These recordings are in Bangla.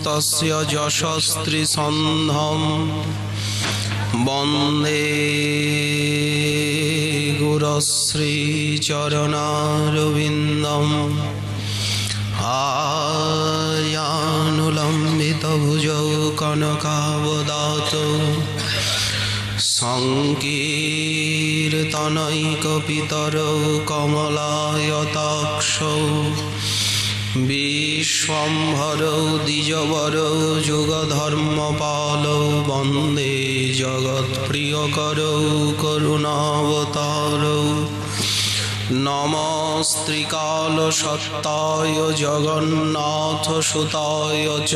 तस्य यशस्त्रिसन्धं वन्दे गुरुश्रीचरणारविन्दम् आर्यानुलम्बितभुजौ कनकावदातौ संकीर्तनैकपितरौ कमलायताक्षौ विश्वम्भरौ द्विजवरौ जुगधर्मपालौ वन्दे जगत्प्रियकरौ करुणावतारौ नमस्त्रिकालसत्ताय जगन्नाथसुताय च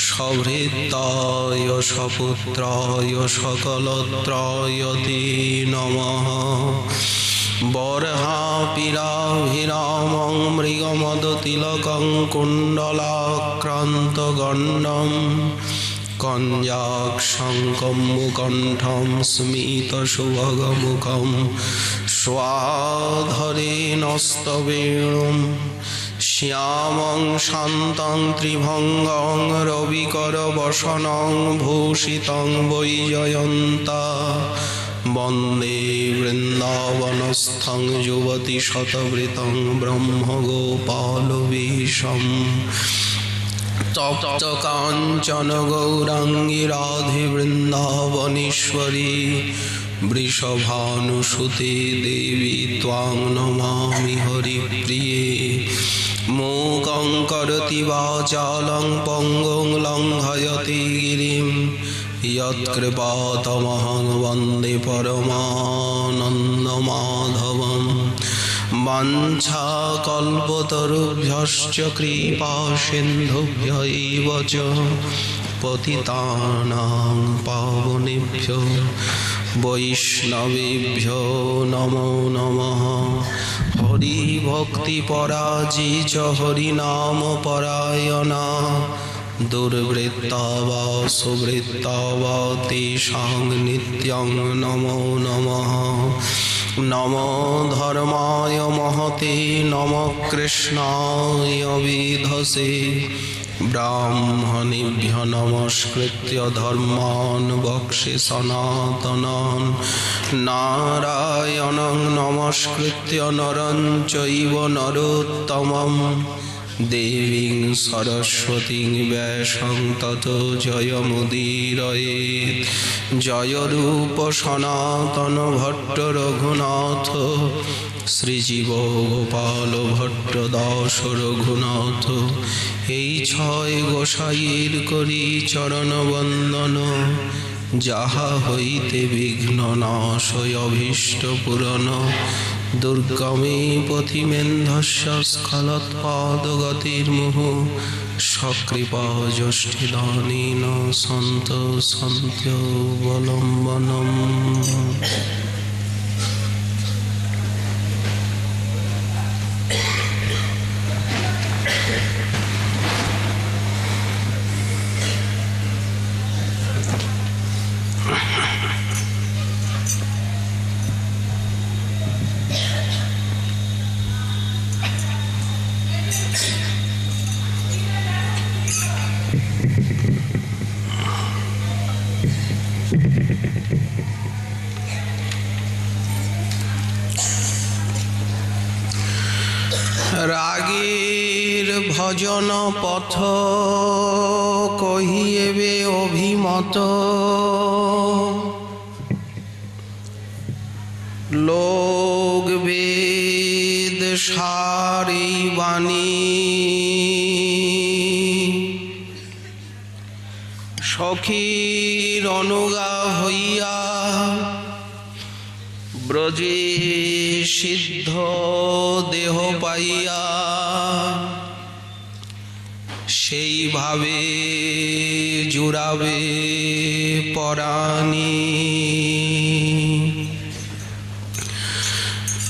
सभृताय सपुत्राय सकलत्राय ते नमः। बर्हापीराभिरामं मृगमदतिलकं कुण्डलाक्रान्तगण्डं कञ्जाक्षं मुकण्ठं स्मितसुभगमुखं स्वाधरेणस्तवेणुं श्यामं शान्तं त्रिभङ्गं रविकरवसनं भूषितं वैजयन्ता वन्दे वृन्दावनस्थं युवतिशतवृतं ब्रह्मगोपालवेशम् तप्तकाञ्चन गौराङ्गी राधे वृन्दावनेश्वरी वृषभानुसुते देवी त्वां नमामि हरिप्रिये। मूकं करोति वाचालं पङ्गुं लङ्घयति गिरिं यत्कृपातमहं वन्दे परमानन्दमाधवम्। वाञ्छाकल्पतरुभ्यश्च कृपासिन्धुभ्य एव च पतितानां पावनेभ्यो वैष्णवेभ्यो नमो नमः। हरिभक्तिपराजी च हरिनामपरायणा दुर्वृत्ता वा सुवृत्ता वा तेषां नित्यं नमो नमः। नमो धर्माय महते नमः कृष्णाय वेधसे ब्राह्मणेभ्यः नमस्कृत्य धर्मान् वक्ष्ये सनातनान् नारायणं नमस्कृत्य नरं चैव नरोत्तमं देवीं सरस्वतीं व्यासं ततो जयमुदीरयेत्। जय रूप सनातन भट्ट रघुनाथ श्रीजीव गोपाल भट्ट दास रघुनाथ। এই ছয় গোসাইয়ের করি চরণ বন্দন যাহা হইতে বিঘ্ন নাশয় অভীষ্ট পূরণ। দুর্গমে পথিমেন্ধস্য স্খলৎপাদগতির্মুঃ সকৃপা যষ্টিদানেন সন্ত সন্ত্যবলম্বনম। রাগের ভজন পথ কহিয়েবে অভিমত লোক বেদ সারি বাণী সখীর অনুগা হইয়া ব্রজে সিদ্ধ দেহ পাইয়া সেইভাবে জুড়াবে পরাণী।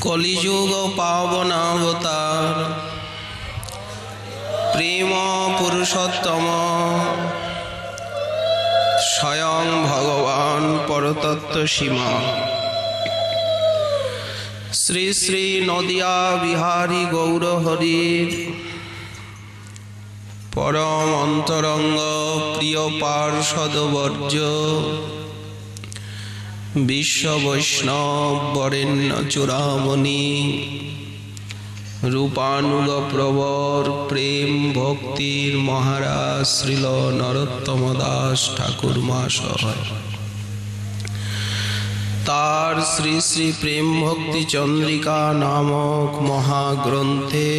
কলিযুগ পাবনাবতার প্রেম পুরুষোত্তম স্বয়ং ভগবান পরতত্ত্ব সীমা শ্রী শ্রী নদিয়া বিহারী গৌর হরির পরম অন্তরঙ্গ প্রিয় পার্ষদবর্য বিশ্ব বৈষ্ণব বরেণ্য চূড়ামণি রূপানুগ প্রবর প্রেম ভক্তির মহারাজ শ্রীল নরোত্তম দাস ঠাকুর মহাশয় তার শ্রী শ্রী প্রেম ভক্তি চন্দ্রিকা নামক মহাগ্রন্থে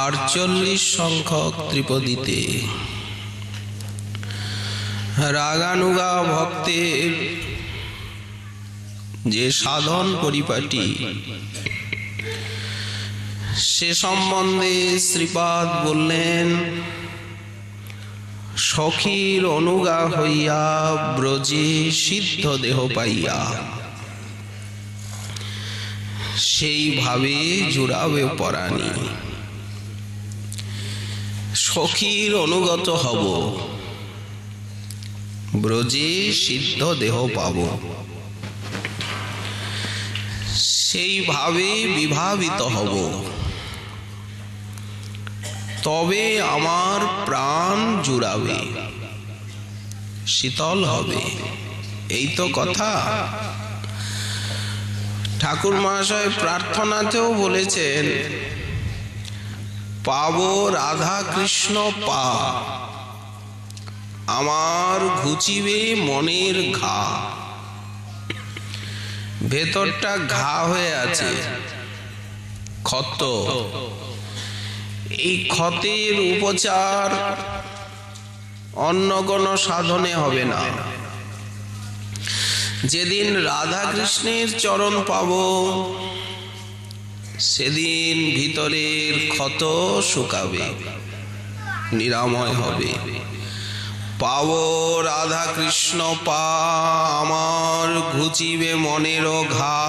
48 সংখ্যক ত্রিপদীতে রাগানুগা ভক্তের যে সাধন পরিপাটি সে সম্বন্ধে শ্রীপাদ বললেন, সখীর অনুগা হইয়া ব্রজে সিদ্ধ দেহ পাইয়া সেইভাবে জুড়াবে পরাণী। সখীর অনুগত হব, ব্রজে সিদ্ধ দেহ পাব, সেইভাবে বিভাবিত হব, তবে আমার প্রাণ জুড়াবে, শীতল হবে। এই তো কথা। ঠাকুর মহাশয় প্রার্থনাতেও বলেছেন, পাবো রাধা কৃষ্ণ পা, আমার ঘুচিবে মনের ঘা। ভেতরটা ঘা হয়ে আছে, ক্ষত। এই ক্ষতের উপচার অন্য কোনো সাধনে হবে না। যেদিন রাধা কৃষ্ণের চরণ পাব সেদিন ভিতরের ক্ষত শুকাবে, নিরাময় হবে। পাব রাধা কৃষ্ণ পা, আমার ঘুচিবে মনের ঘা,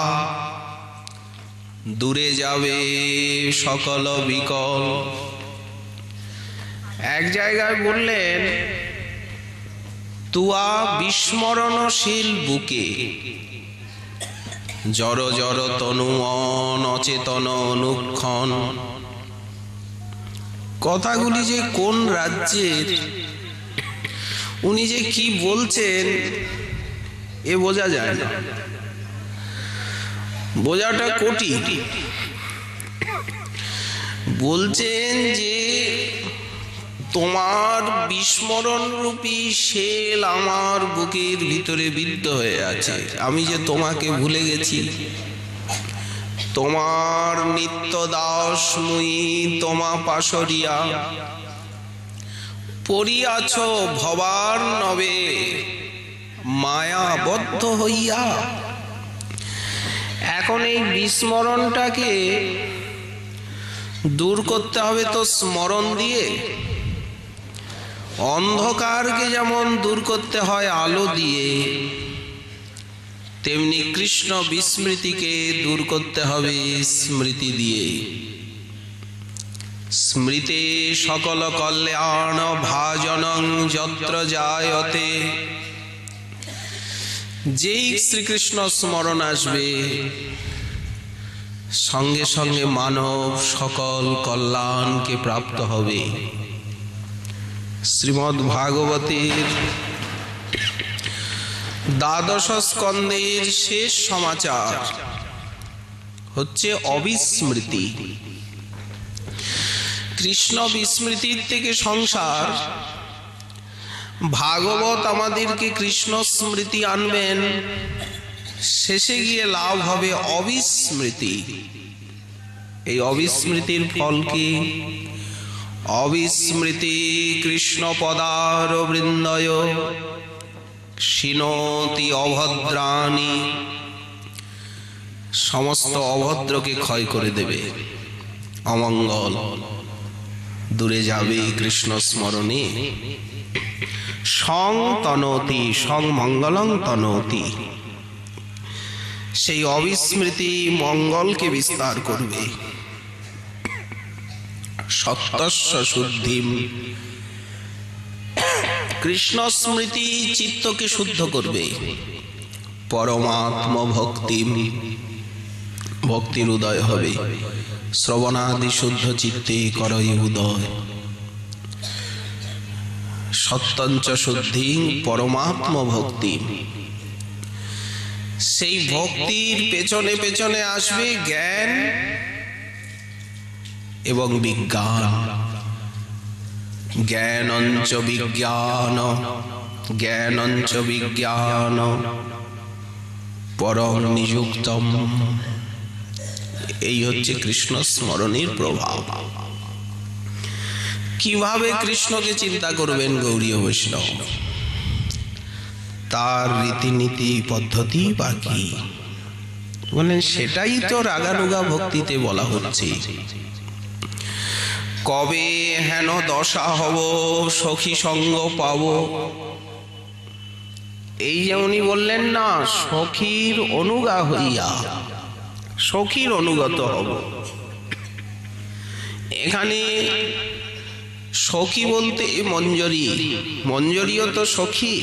দূরে যাবে সকল বিকল। এক জায়গায় বললেন, তুয়া বিস্মরণশীল বুকে জড় জড় তনু মন অচেতন অনুক্ষণ। কথাগুলি যে কোন রাজ্যের, উনি যে কি বলছেন এ বোঝা যায় না, বোঝাটা কঠিন। বলছেন যে তোমার বিস্মরণ রূপী শেল আমার বুকের ভিতরে বিদ্ধ হয়ে আছে। আমি যে তোমাকে ভুলে গেছি। তোমার নিত্য দাস মুই তোমা পাশরিয়া, পড়িয়াছ ভবার নবে মায়াবদ্ধ হইয়া। এখন এই বিস্মরণটাকে দূর করতে হবে তো স্মরণ দিয়ে। অন্ধকারকে যেমন দূর করতে হয় আলো দিয়ে, তেমনি কৃষ্ণ বিস্মৃতিকে দূর করতে হবে স্মৃতি দিয়ে। স্মৃতে সকল কল্যাণ ভাজনং যত্র জায়তে। যেই শ্রীকৃষ্ণ স্মরণ আসবে সঙ্গে সঙ্গে মানব সকল কল্যাণকে প্রাপ্ত হবে। শ্রীমদ্ ভাগবতের 12 স্কন্ধের শেষ সমাচার হচ্ছে অবিস্মৃতি। কৃষ্ণ বিস্মৃতির থেকে সংসার, ভাগবত আমাদেরকে কৃষ্ণ স্মৃতি আনবেন, শেষে গিয়ে লাভ হবে অবিস্মৃতি। এই অবিস্মৃতির ফল কি? অবিস্মৃতি কৃষ্ণ পদার বৃন্দয় শিনোতি অভদ্রাণি। সমস্ত অভদ্রকে ক্ষয় করে দেবে, অমঙ্গল দূরে যাবে কৃষ্ণ স্মরণে। সং তনতি, সং মঙ্গলং তনতি। সেই অবিস্মৃতি মঙ্গলকে বিস্তার করবে। সত্যস্য শুদ্ধিম, কৃষ্ণ স্মৃতি চিত্তকে শুদ্ধ করবে। পরমাত্ম ভক্তিম, ভক্তির উদয় হবে। শ্রবণাদি শুদ্ধ চিত্তে করই উদয়, সত্যঞ্চ শুদ্ধি পরমাত্ম ভক্তি। সেই ভক্তির পেছনে পেছনে আসবে জ্ঞান এবং বিজ্ঞান। জ্ঞানঞ্চ বিজ্ঞান, জ্ঞানঞ্চ বিজ্ঞান পরম নিযুক্তম। এই হচ্ছে কৃষ্ণ স্মরণের প্রভাব। কিভাবে কৃষ্ণকে চিন্তা করবেন গৌড়ীয় বৈষ্ণব, তার রীতিনীতি পদ্ধতি বা কি বলেন, সেটাই তো রাগানুগা ভক্তিতে বলা হচ্ছে। কবে হেন দশা হব সখী সঙ্গ পাব, এই যে উনি বললেন না, সখীর অনুগা হইয়া সখীর অনুগত হব। এখানে সখী বলতে মঞ্জরি, মঞ্জরিও তো সখী,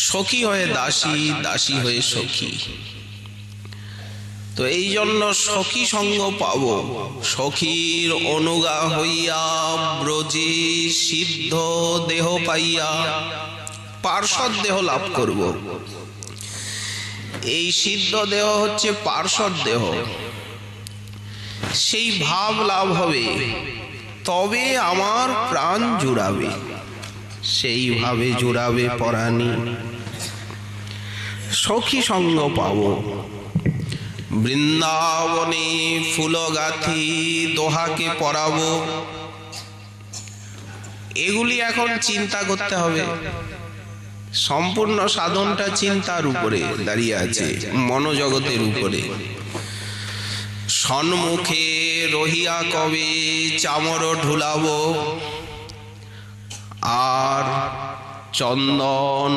সখী হয়ে দাসী, দাসী হয়ে সখী। তো এই জন্য সখী সঙ্গ পাব, সখীর অনুগা হইয়া ব্রজে সিদ্ধ দেহ পাইয়া পার্শ্বদ দেহ লাভ করব। এই সিদ্ধ দেহ হচ্ছে পার্শ্বদ দেহ, সেই ভাব লাভ হবে, তবে আমার প্রাণ জুড়াবে, সেইভাবে জুড়াবে পরাণী। সখী সঙ্গ পাব। বৃন্দাবনে ফুল গাথি দোহাকে পরাবো, এগুলি এখন চিন্তা করতে হবে। সম্পূর্ণ সাধনটা চিন্তার উপরে দাঁড়িয়ে আছে, মনোজগতের উপরে। সন্মুখে রহিয়া কবে চামর ঢুলাব, আর চন্দন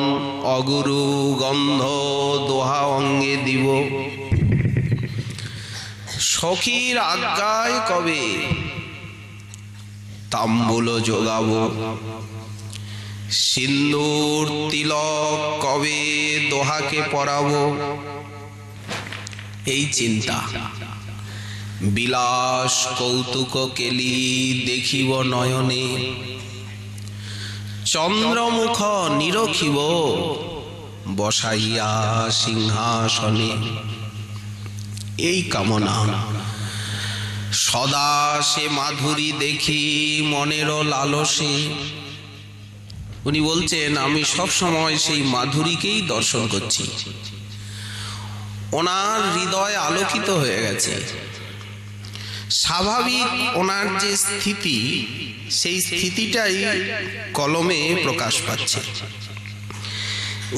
অগুরু গন্ধ দোহা অঙ্গে দিব। সখীর আজ্ঞায় কবে তাম্বুল যোগাব, সিন্দুর তিলক কবে দোহাকে পরাবো, এই চিন্তা। বিলাস কৌতুক কেলি দেখিব নয়নে, চন্দ্রমুখ নিরখিব বসাইয়া সিংহাসনে, এই কামনা। সদা সে মাধুরী দেখি মনের লালসে, উনি বলছেন আমি সব সময় সেই মাধুরীকেই দর্শন করছি। ওনার হৃদয় আলোকিত হয়ে গেছে। স্বাভাবিক ওনার যে স্থিতি, সেই স্থিতিটাই কলমে প্রকাশ পাচ্ছে।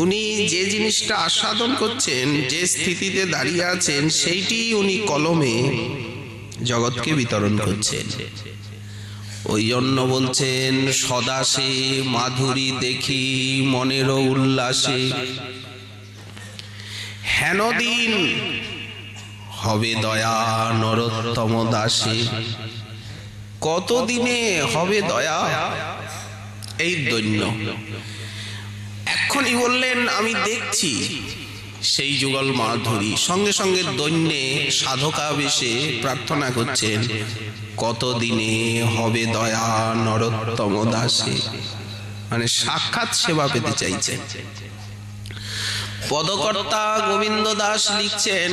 উনি যে জিনিসটা আস্বাদন করছেন, যে স্থিতিতে দাঁড়িয়ে আছেন, সেইটি উনি কলমে জগৎকে বিতরণ করছেন। ওই জন্য বলছেন সদা সে মাধুরী দেখি মনের উল্লাসে, হেন দিন হবে দয়া নরোত্তম দাসে। কতদিনে হবে দয়া, এই দৈন্য। এক্ষুনি বললেন আমি দেখছি সেই যুগল মাধুরী, সঙ্গে সঙ্গে দৈন্যে সাধকা বেশে প্রার্থনা করছেন কতদিনে হবে দয়া নরোত্তম দাসে, মানে সাক্ষাৎ সেবা পেতে চাইছেন। পদকর্তা গোবিন্দ দাস লিখছেন,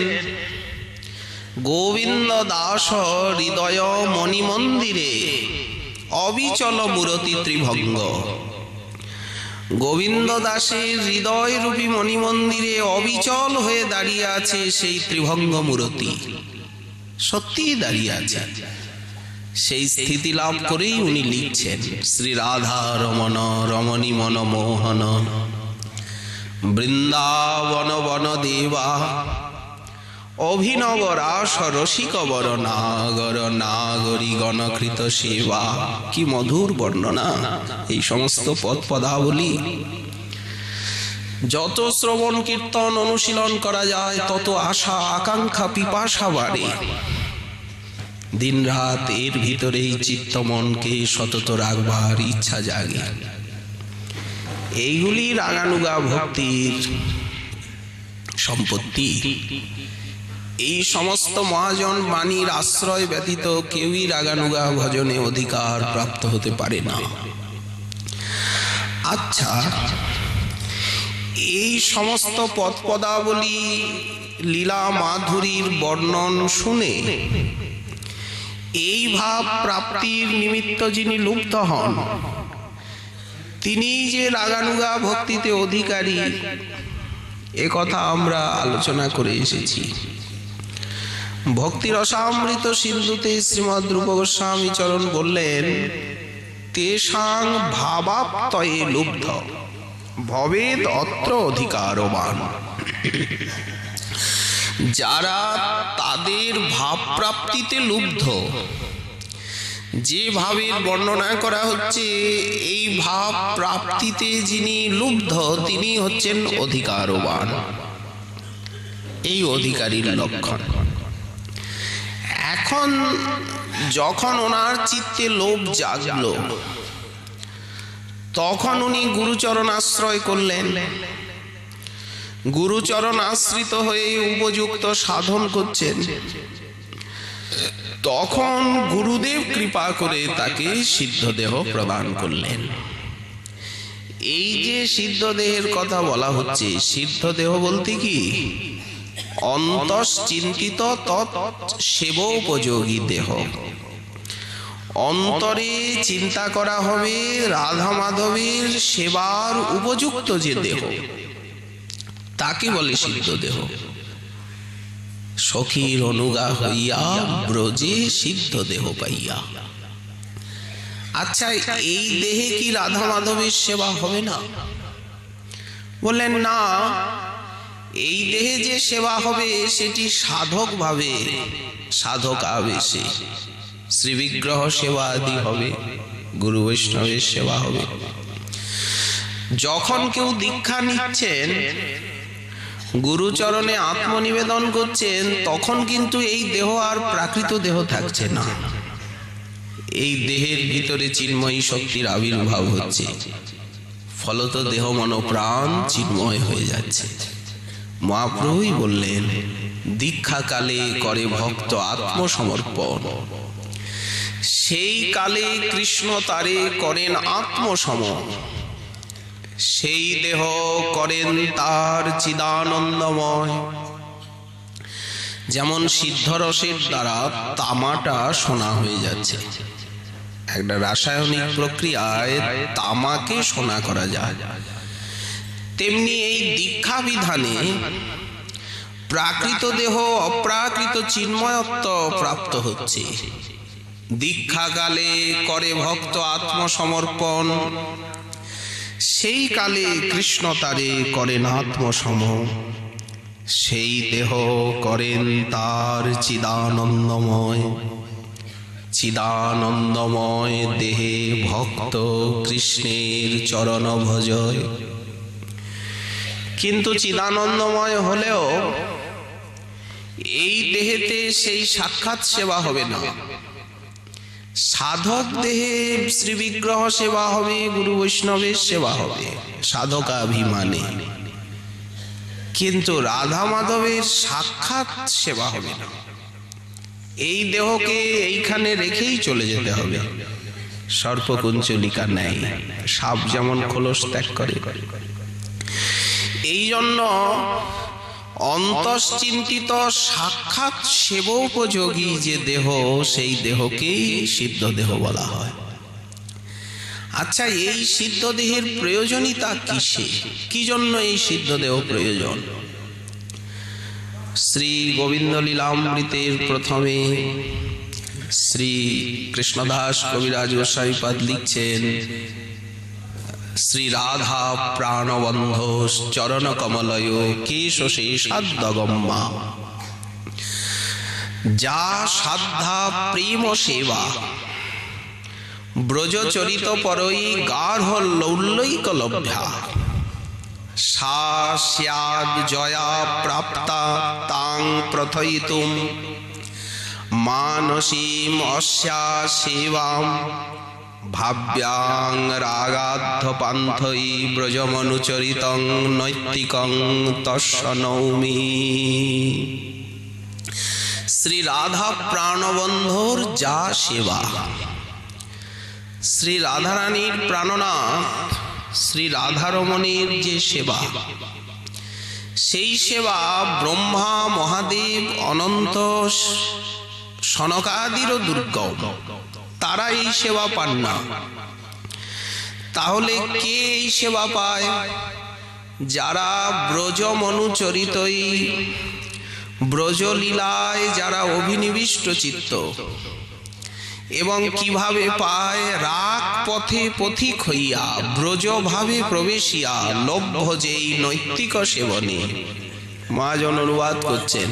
গোবিন্দ দাস হৃদয় মণি মন্দিরে অবিচল মূরতি ত্রিভঙ্গ। গোবিন্দ দাসের হৃদয় রূপী মণি মন্দিরে অবিচল হয়ে দাঁড়িয়ে আছে সেই ত্রিভঙ্গ মূরতি, সত্যি দাঁড়িয়ে আছে। সেই স্থিতি লাভ করেই উনি লিখছেন শ্রী রাধা রমণ রমণী মনমোহন, বৃন্দাবন বন দেবা অভিনব রাস রসিক বর নাগর নাগরী গণকৃত সেবা। কি মধুর বর্ণনা এই সমস্ত পদ পদাবলী। যত শ্রবণ কীর্তন অনুশীলন করা যায়, তত আশা আকাঙ্ক্ষা পিপাসা বাড়ে। দিন রাত এর ভিতরেই চিত্ত মনকে সতত রাখবার ইচ্ছা জাগে। এইগুলি রাগানুগা ভক্তির সম্পত্তি। এই সমস্ত মহাজন বাণীর আশ্রয় ব্যতীত কেউই রাগানুগা ভজনে অধিকার প্রাপ্ত হতে পারে না। আচ্ছা, এই সমস্ত পদ পদাবলী লীলা মাধুরীর বর্ণন শুনে এই ভাব প্রাপ্তির নিমিত্ত যিনি লুব্ধ হন, তিনি যে রাগানুগা ভক্তিতে অধিকারী, এ কথা আমরা আলোচনা করে এসেছি। ভক্তি রসামৃত সিন্ধুতে শ্রীমৎ রূপ গোস্বামী চরণ বললেন, তেষাং ভাবাপ্তয়ে লুব্ধ ভবেদ অত্র অধিকারবান। যারা তাদের ভাব প্রাপ্তিতে লুব্ধ, যে ভাবের বর্ণনা করা হচ্ছে, এই ভাব প্রাপ্তিতে যিনি লুব্ধ তিনি হচ্ছেন অধিকারবান। এই অধিকারীর লক্ষণ। এখন যখন ওনার চিত্তে লোভ জাগলো, তখন উনি গুরুচরণ আশ্রয় করলেন। গুরুচরণ আশ্রিত হয়ে উপযুক্ত সাধন করছেন। তখন গুরুদেব কৃপা করে তাকে সিদ্ধ দেহ প্রদান করলেন। এই যে সিদ্ধ দেহের কথা বলা হচ্ছে, সিদ্ধ দেহ বলতে কি, অন্তশ্চিন্তিত তৎ সেবোপযোগী দেহ। অন্তরে চিন্তা করা হবে রাধা মাধবের সেবার উপযুক্ত যে দেহ, তাকে বলে সিদ্ধ দেহ। সখীর অনুগা হইয়া ব্রজে সিদ্ধ দেহ পাইয়া। আচ্ছা, এই দেহে কি রাধা মাধবের সেবা হবে না? বললেন না, এই দেহে যে সেবা হবে সেটি সাধক ভাবে, সাধক আবেশে শ্রী বিগ্রহ সেবা আদি হবে, গুরু বৈষ্ণবের সেবা হবে। যখন কেউ দীক্ষা নিচ্ছেন, গুরুচরণে আত্মনিবেদন করছেন, তখন কিন্তু এই দেহ আর প্রাকৃত দেহ থাকছে না। এই দেহের ভিতরে চিন্ময়ী শক্তির আবির্ভাব হচ্ছে, ফলত দেহ মন প্রাণ চিন্ময় হয়ে যাচ্ছে। মহাপ্রভুই বললেন, দীক্ষা কালে করে ভক্ত আত্মসমর্পণ, সেই কালে কৃষ্ণ তারে করেন আত্মসম, সেই দেহ করেন তার চিদানন্দময়। যেমন সিদ্ধরসের দ্বারা তামাটা সোনা হয়ে যাচ্ছে, একটা রাসায়নিক প্রক্রিয়ায় তামাকে সোনা করা যায়, তেমনি এই দীক্ষা বিধানে প্রাকৃত দেহ অপ্রাকৃত চিন্ময়ত্ব প্রাপ্ত হচ্ছে। দীক্ষাকালে করে ভক্ত আত্মসমর্পণ, সেই কালে কৃষ্ণ তারে করেন আত্মসম, সেই দেহ করেন তার চিদানন্দময়। চিদানন্দময় দেহে ভক্ত কৃষ্ণের চরণ ভজয়। কিন্তু চিদানন্দময় হলেও এই দেহেতে সেই সাক্ষাৎ সেবা হবে না। সাধক দেহে শ্রী বিগ্রহ সেবা হবে, গুরু বৈষ্ণবের সেবা হবে সাধকাভিমানে, কিন্তু রাধা মাধবের সাক্ষাৎ সেবা হবে না। এই দেহকে এইখানে রেখেই চলে যেতে হবে, সর্পকুঞ্চলিকা নেই, সাপ যেমন খোলস ত্যাগ করে। এই জন্য অন্তশ্চিন্তিত সাক্ষাৎ সেবোপযোগী যে দেহ, সেই দেহকেই সিদ্ধ দেহ বলা হয়। আচ্ছা, এই সিদ্ধ দেহের প্রয়োজনীয়তা কিসে? কি জন্য এই সিদ্ধ দেহ প্রয়োজন? শ্রী গোবিন্দ লীলামৃতের প্রথমে শ্রী কৃষ্ণদাস কবিরাজ গোস্বামীপাদ লিখছেন, শ্রী রাধা প্রাণবন্ধ চরণ কমলয় কেশ শেষাদ্যগম্মা, যা সাধ্যা প্রেম সেবা ব্রজচরিত পরই গাঢ় লৌল্যৈকলভ্যা, সা স্যাদ জয়া প্রাপ্তা তাং প্রথয়িতুম মানসীম অস্যা সেবাম ভাব্যাং রাগাধ্য পান্থই ব্রজমনুচরিতং নৈতিকং তস্য নৌমি। শ্রী রাধা প্রাণবন্ধর যা সেবা, শ্রী রাধারানীর প্রাণনাথ শ্রী রাধারমণের যে সেবা, সেই সেবা ব্রহ্মা মহাদেব অনন্ত সনকাদিরও দুর্গম, তারা এই সেবা পান না। তাহলে কে এই সেবা পায়? যারা ব্রজ মনুচরিতই, ব্রজলীলায় যারা অভিনিবিষ্ট চিত্ত। এবং কিভাবে পায়? রাগ পথে পথিক হইয়া ব্রজ ভাবে প্রবেশিয়া লভ্য যেই নৈতিক সেবনে। মহাজন অনুবাদ করছেন,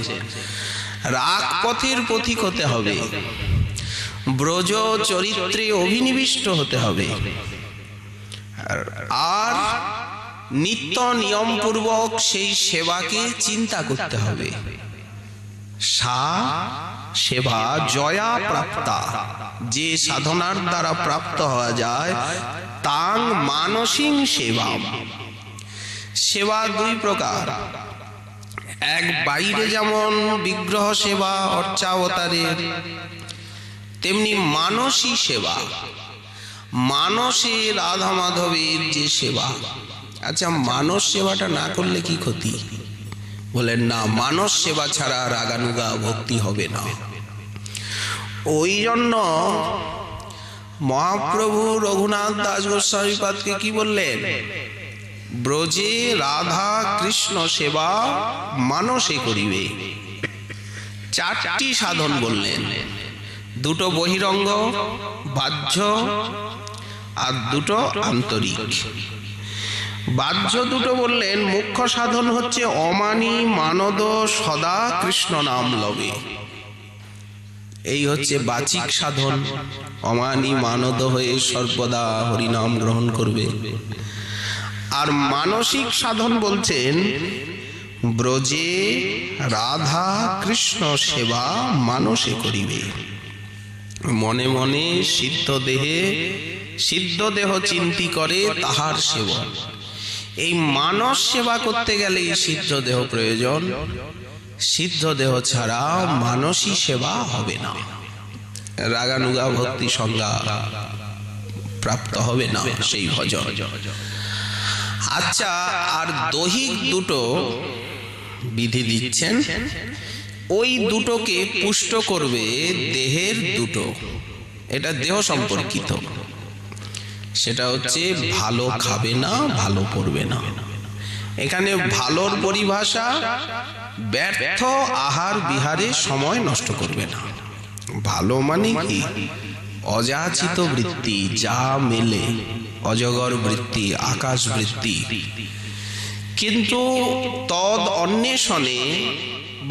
রাগ পথের পথিক হতে হবে, ব্রজ চরিত্রে অভিনিবিষ্ট হতে হবে, আর নিত্য নিয়ম পূর্বক সেই সেবাকে চিন্তা করতে হবে। সা সেবা জয়া প্রাপ্তা, যে সাধনার দ্বারা প্রাপ্ত হওয়া যায়, তাং মানসিক সেবা। সেবা দুই প্রকার, এক বাইরে যেমন বিগ্রহ সেবা অর্চাবতারের, তেমনি মানসী সেবা, মানসে রাধা মাধবের যে সেবা। আচ্ছা, মানস সেবাটা না করলে কি ক্ষতি? বলেন না, মানস সেবা ছাড়া রাগানুগা ভক্তি হবে না। ওই জন্য মহাপ্রভু রঘুনাথ দাস গোস্বামীপাদকে কি বললেন? ব্রজে রাধা কৃষ্ণ সেবা মানসে করিবে। চারটি সাধন বললেন, দুটো বহিরঙ্গ বাহ্য আর দুটো আন্তরিক। বাহ্য দুটো বললেন, মুখ্য সাধন হচ্ছে অমানি মানদ সদা কৃষ্ণ নাম লবে। এই হচ্ছে বাচিক সাধন, অমানি মানদ হয়ে সর্বদা হরিনাম গ্রহণ করবে। আর মানসিক সাধন বলছেন, ব্রজে রাধা কৃষ্ণ সেবা মানসে করিবে। মনে মনে সিদ্ধ দেহ চিন্তি করে তাহার সেবন। এই মানস সেবা করতে গেলে সিদ্ধ দেহ প্রয়োজন, সিদ্ধ দেহ ছাড়া মানসী সেবা হবে না, রাগানুগা ভক্তি সংজ্ঞা প্রাপ্ত হবে না সেই ভজন। আচ্ছা, আর দৈহিক দুটো বিধি দিচ্ছেন, ওই দুটোকে পুষ্ট করবে দেহের দুটো, এটা দেহ সম্পর্কিত। সেটা হচ্ছে ভালো খাবে না, ভালো পড়বে না। এখানে ভালোর পরিভাষা ব্যর্থ আহার বিহারে সময় নষ্ট করবে না। ভালো মানে কি? অযাচিত বৃত্তি, যা মেলে, অজগর বৃত্তি, আকাশ বৃত্তি। কিন্তু তদ অন্বেষণে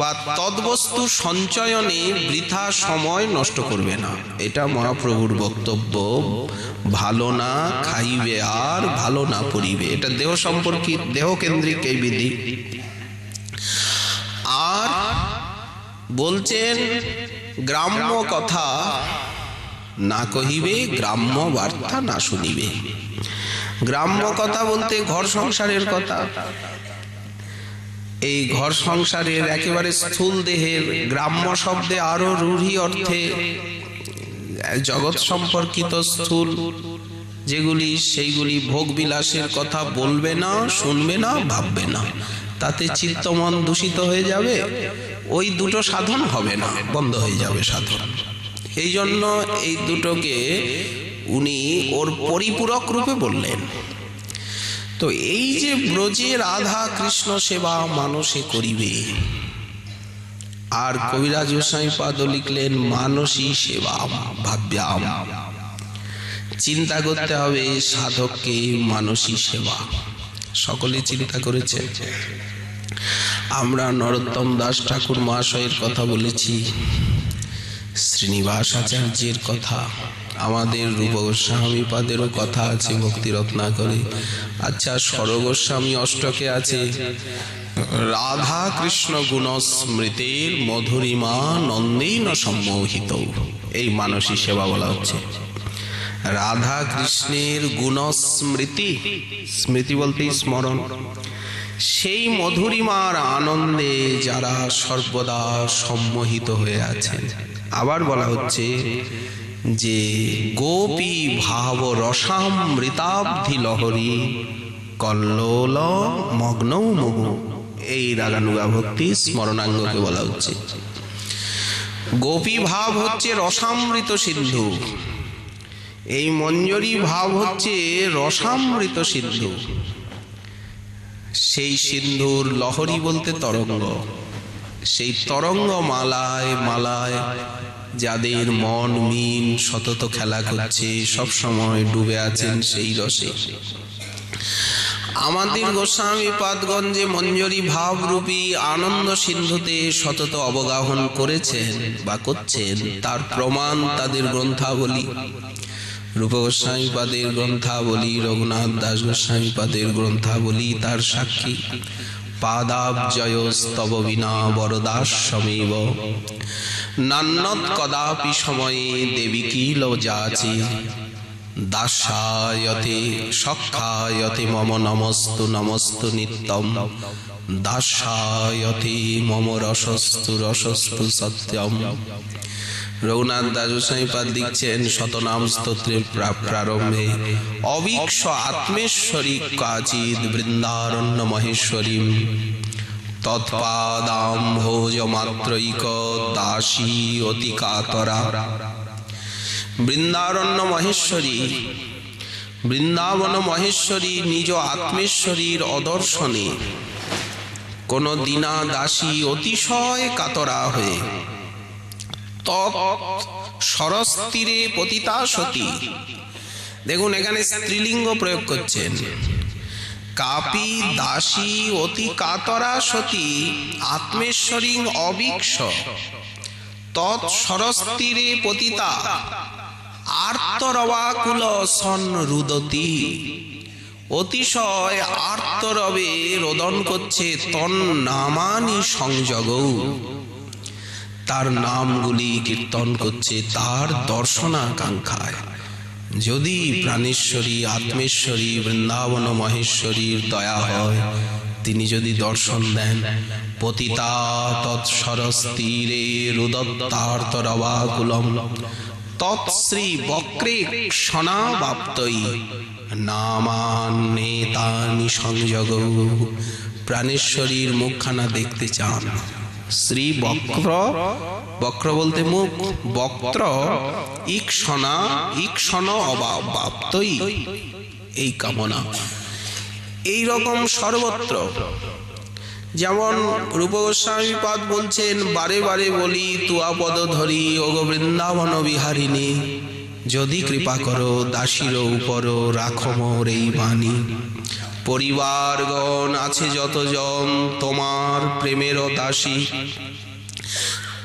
বা তদ্বস্তু সঞ্চয়নে বৃথা সময় নষ্ট করবে না। এটা মহাপ্রভুর বক্তব্য। ভালো না খাইবে আর ভালো না পড়িবে, এটা দেহ সম্পর্কিত, দেহ কেন্দ্রিক এই বিধি। আর বলছেন, গ্রাম্য কথা না কহিবে, গ্রাম্য বার্তা না শুনিবে। গ্রাম্য কথা বলতে ঘর সংসারের কথা। এই ঘর সংসারের একেবারে স্থূল দেহের, গ্রাম্য শব্দে আরো রূঢ়ি অর্থে জগৎ সম্পর্কিত স্থূল যেগুলি, সেইগুলি ভোগ বিলাসের কথা বলবে না, শুনবে না, ভাববে না। তাতে চিত্তমন দূষিত হয়ে যাবে, ওই দুটো সাধন হবে না, বন্ধ হয়ে যাবে সাধন। এই জন্য এই দুটোকে উনি ওর পরিপূরক রূপে বললেন। তো এই যে ব্রজে রাধা কৃষ্ণ সেবা মানসে করিবে, আর কবিরাজ গোস্বামীপাদ লিখলেন মানসী সেবা ভাব্যাম। চিন্তা করতে হবে সাধককে মানসী সেবা। সকলে চিন্তা করেছে। আমরা নরোত্তম দাস ঠাকুর মহাশয়ের কথা বলেছি, শ্রীনিবাস আচার্যের কথা, আমাদের রূপ গোস্বামীপাদেরও কথা আছে ভক্তি রত্নাকরে। আচ্ছা, স্বরগোস্বামী অষ্টকে আছে, রাধা কৃষ্ণ গুণ স্মৃতির মধুরিমা নন্দেন সম্মোহিত। এই মানসী সেবা বলা হচ্ছে। রাধা কৃষ্ণের গুণ স্মৃতি, স্মৃতি বলতে স্মরণ, সেই মধুরিমার আনন্দে যারা সর্বদা সম্মোহিত হয়ে আছেন। আবার বলা হচ্ছে যে গোপী ভাব রসামৃতাব্ধি লহরী কল্লোল মগ্ন মুহু, এই রাগানুগা ভক্তি স্মরণাঙ্গকে বলা হচ্ছে। গোপী ভাব হচ্ছে রসামৃত সিন্ধু, এই মঞ্জরি ভাব হচ্ছে রসামৃত সিন্ধু। সেই সিন্ধুর লহরী বলতে তরঙ্গ, সেই তরঙ্গ মালায় মালায় যাদের মন মিন সতত খেলা করছে, সব সময় ডুবে আছেন সেই রসে। আমাদের গোস্বামী পাদগঞ্জে মঞ্জরি ভাবরূপী আনন্দ সিন্ধুতে সতত অবগাহন করেছেন বা করছেন, তার প্রমাণ তাদের গ্রন্থাবলী। রূপ গোস্বামী পাদের গ্রন্থাবলী, রঘুনাথ দাস গোস্বামী পাদের গ্রন্থাবলী তার সাক্ষী। পাদাবজয়স্তব বিনা বরদাস্যমেব নান্যৎ কদাপি সময়ে দেবী কি লজাচে দাস্যায়তে সখ্যায়তে মম নমস্তু নমস্তু নিত্যম দাস্যায়তে মম রসস্তু রসস্তু সত্যম। রঘুনাথ দাস গোস্বামী পাদ লিখছেন শতনাম স্তোত্রের প্রারম্ভে, অবীক্ষ আত্মেশ্বরী কাচিদ বৃন্দারণ্য মহেশ্বরীম তৎপাদাম ভোজ মাত্রৈক দাসী অতি কাতরা। বৃন্দারণ্য মহেশ্বরী, বৃন্দাবন মহেশ্বরী নিজ আত্মেশ্বরীর অদর্শনে কোন দীনা দাসী অতিশয় কাতরা হয়ে সরস্তীরে পতিতা সতী। দেখুন এখানে স্ত্রীলিঙ্গ প্রয়োগ করছেন। কাপি দাসী অতি কাতরা সতী আত্মেশ্বরী অবীক্ষ তৎ সরস্তীরে পতিতা আর্তরবাকুল সন্রুদতি। অতিশয় আর্তরবে রোদন করছে তন নামানি সংযোগ, তার নামগুলি কীর্তন করছে তার দর্শনাকাঙ্ক্ষায়। যদি প্রাণেশ্বরী আত্মেশ্বরী বৃন্দাবন মহেশ্বরীর দয়া হয়, তিনি যদি দর্শন দেন, পতিতা তৎসরস্তীরে রুদত্তার্তরবাকুলম তৎশ্রী বক্রে ক্ষণাবাপ্তৈ নামান্নেতানি সংযোগ। প্রাণেশ্বরীর মুখখানা দেখতে চান, শ্রী বক্র, বক্র বলতে মুখ, বক্ত্র ঈক্ষণা ঈক্ষণ অবাপ্তই, এই কামনা। এই রকম সর্বত্র, যেমন রূপ গোস্বামী পাদ বলছেন, বারে বারে বলি তুয়া পদ ধরি ওগো বৃন্দাবন বিহারিণী, যদি কৃপা করো দাসীর উপর রাখো মোর এই বাণী। পরিবারগণ আছে যতজন তোমার প্রেমের দাসী,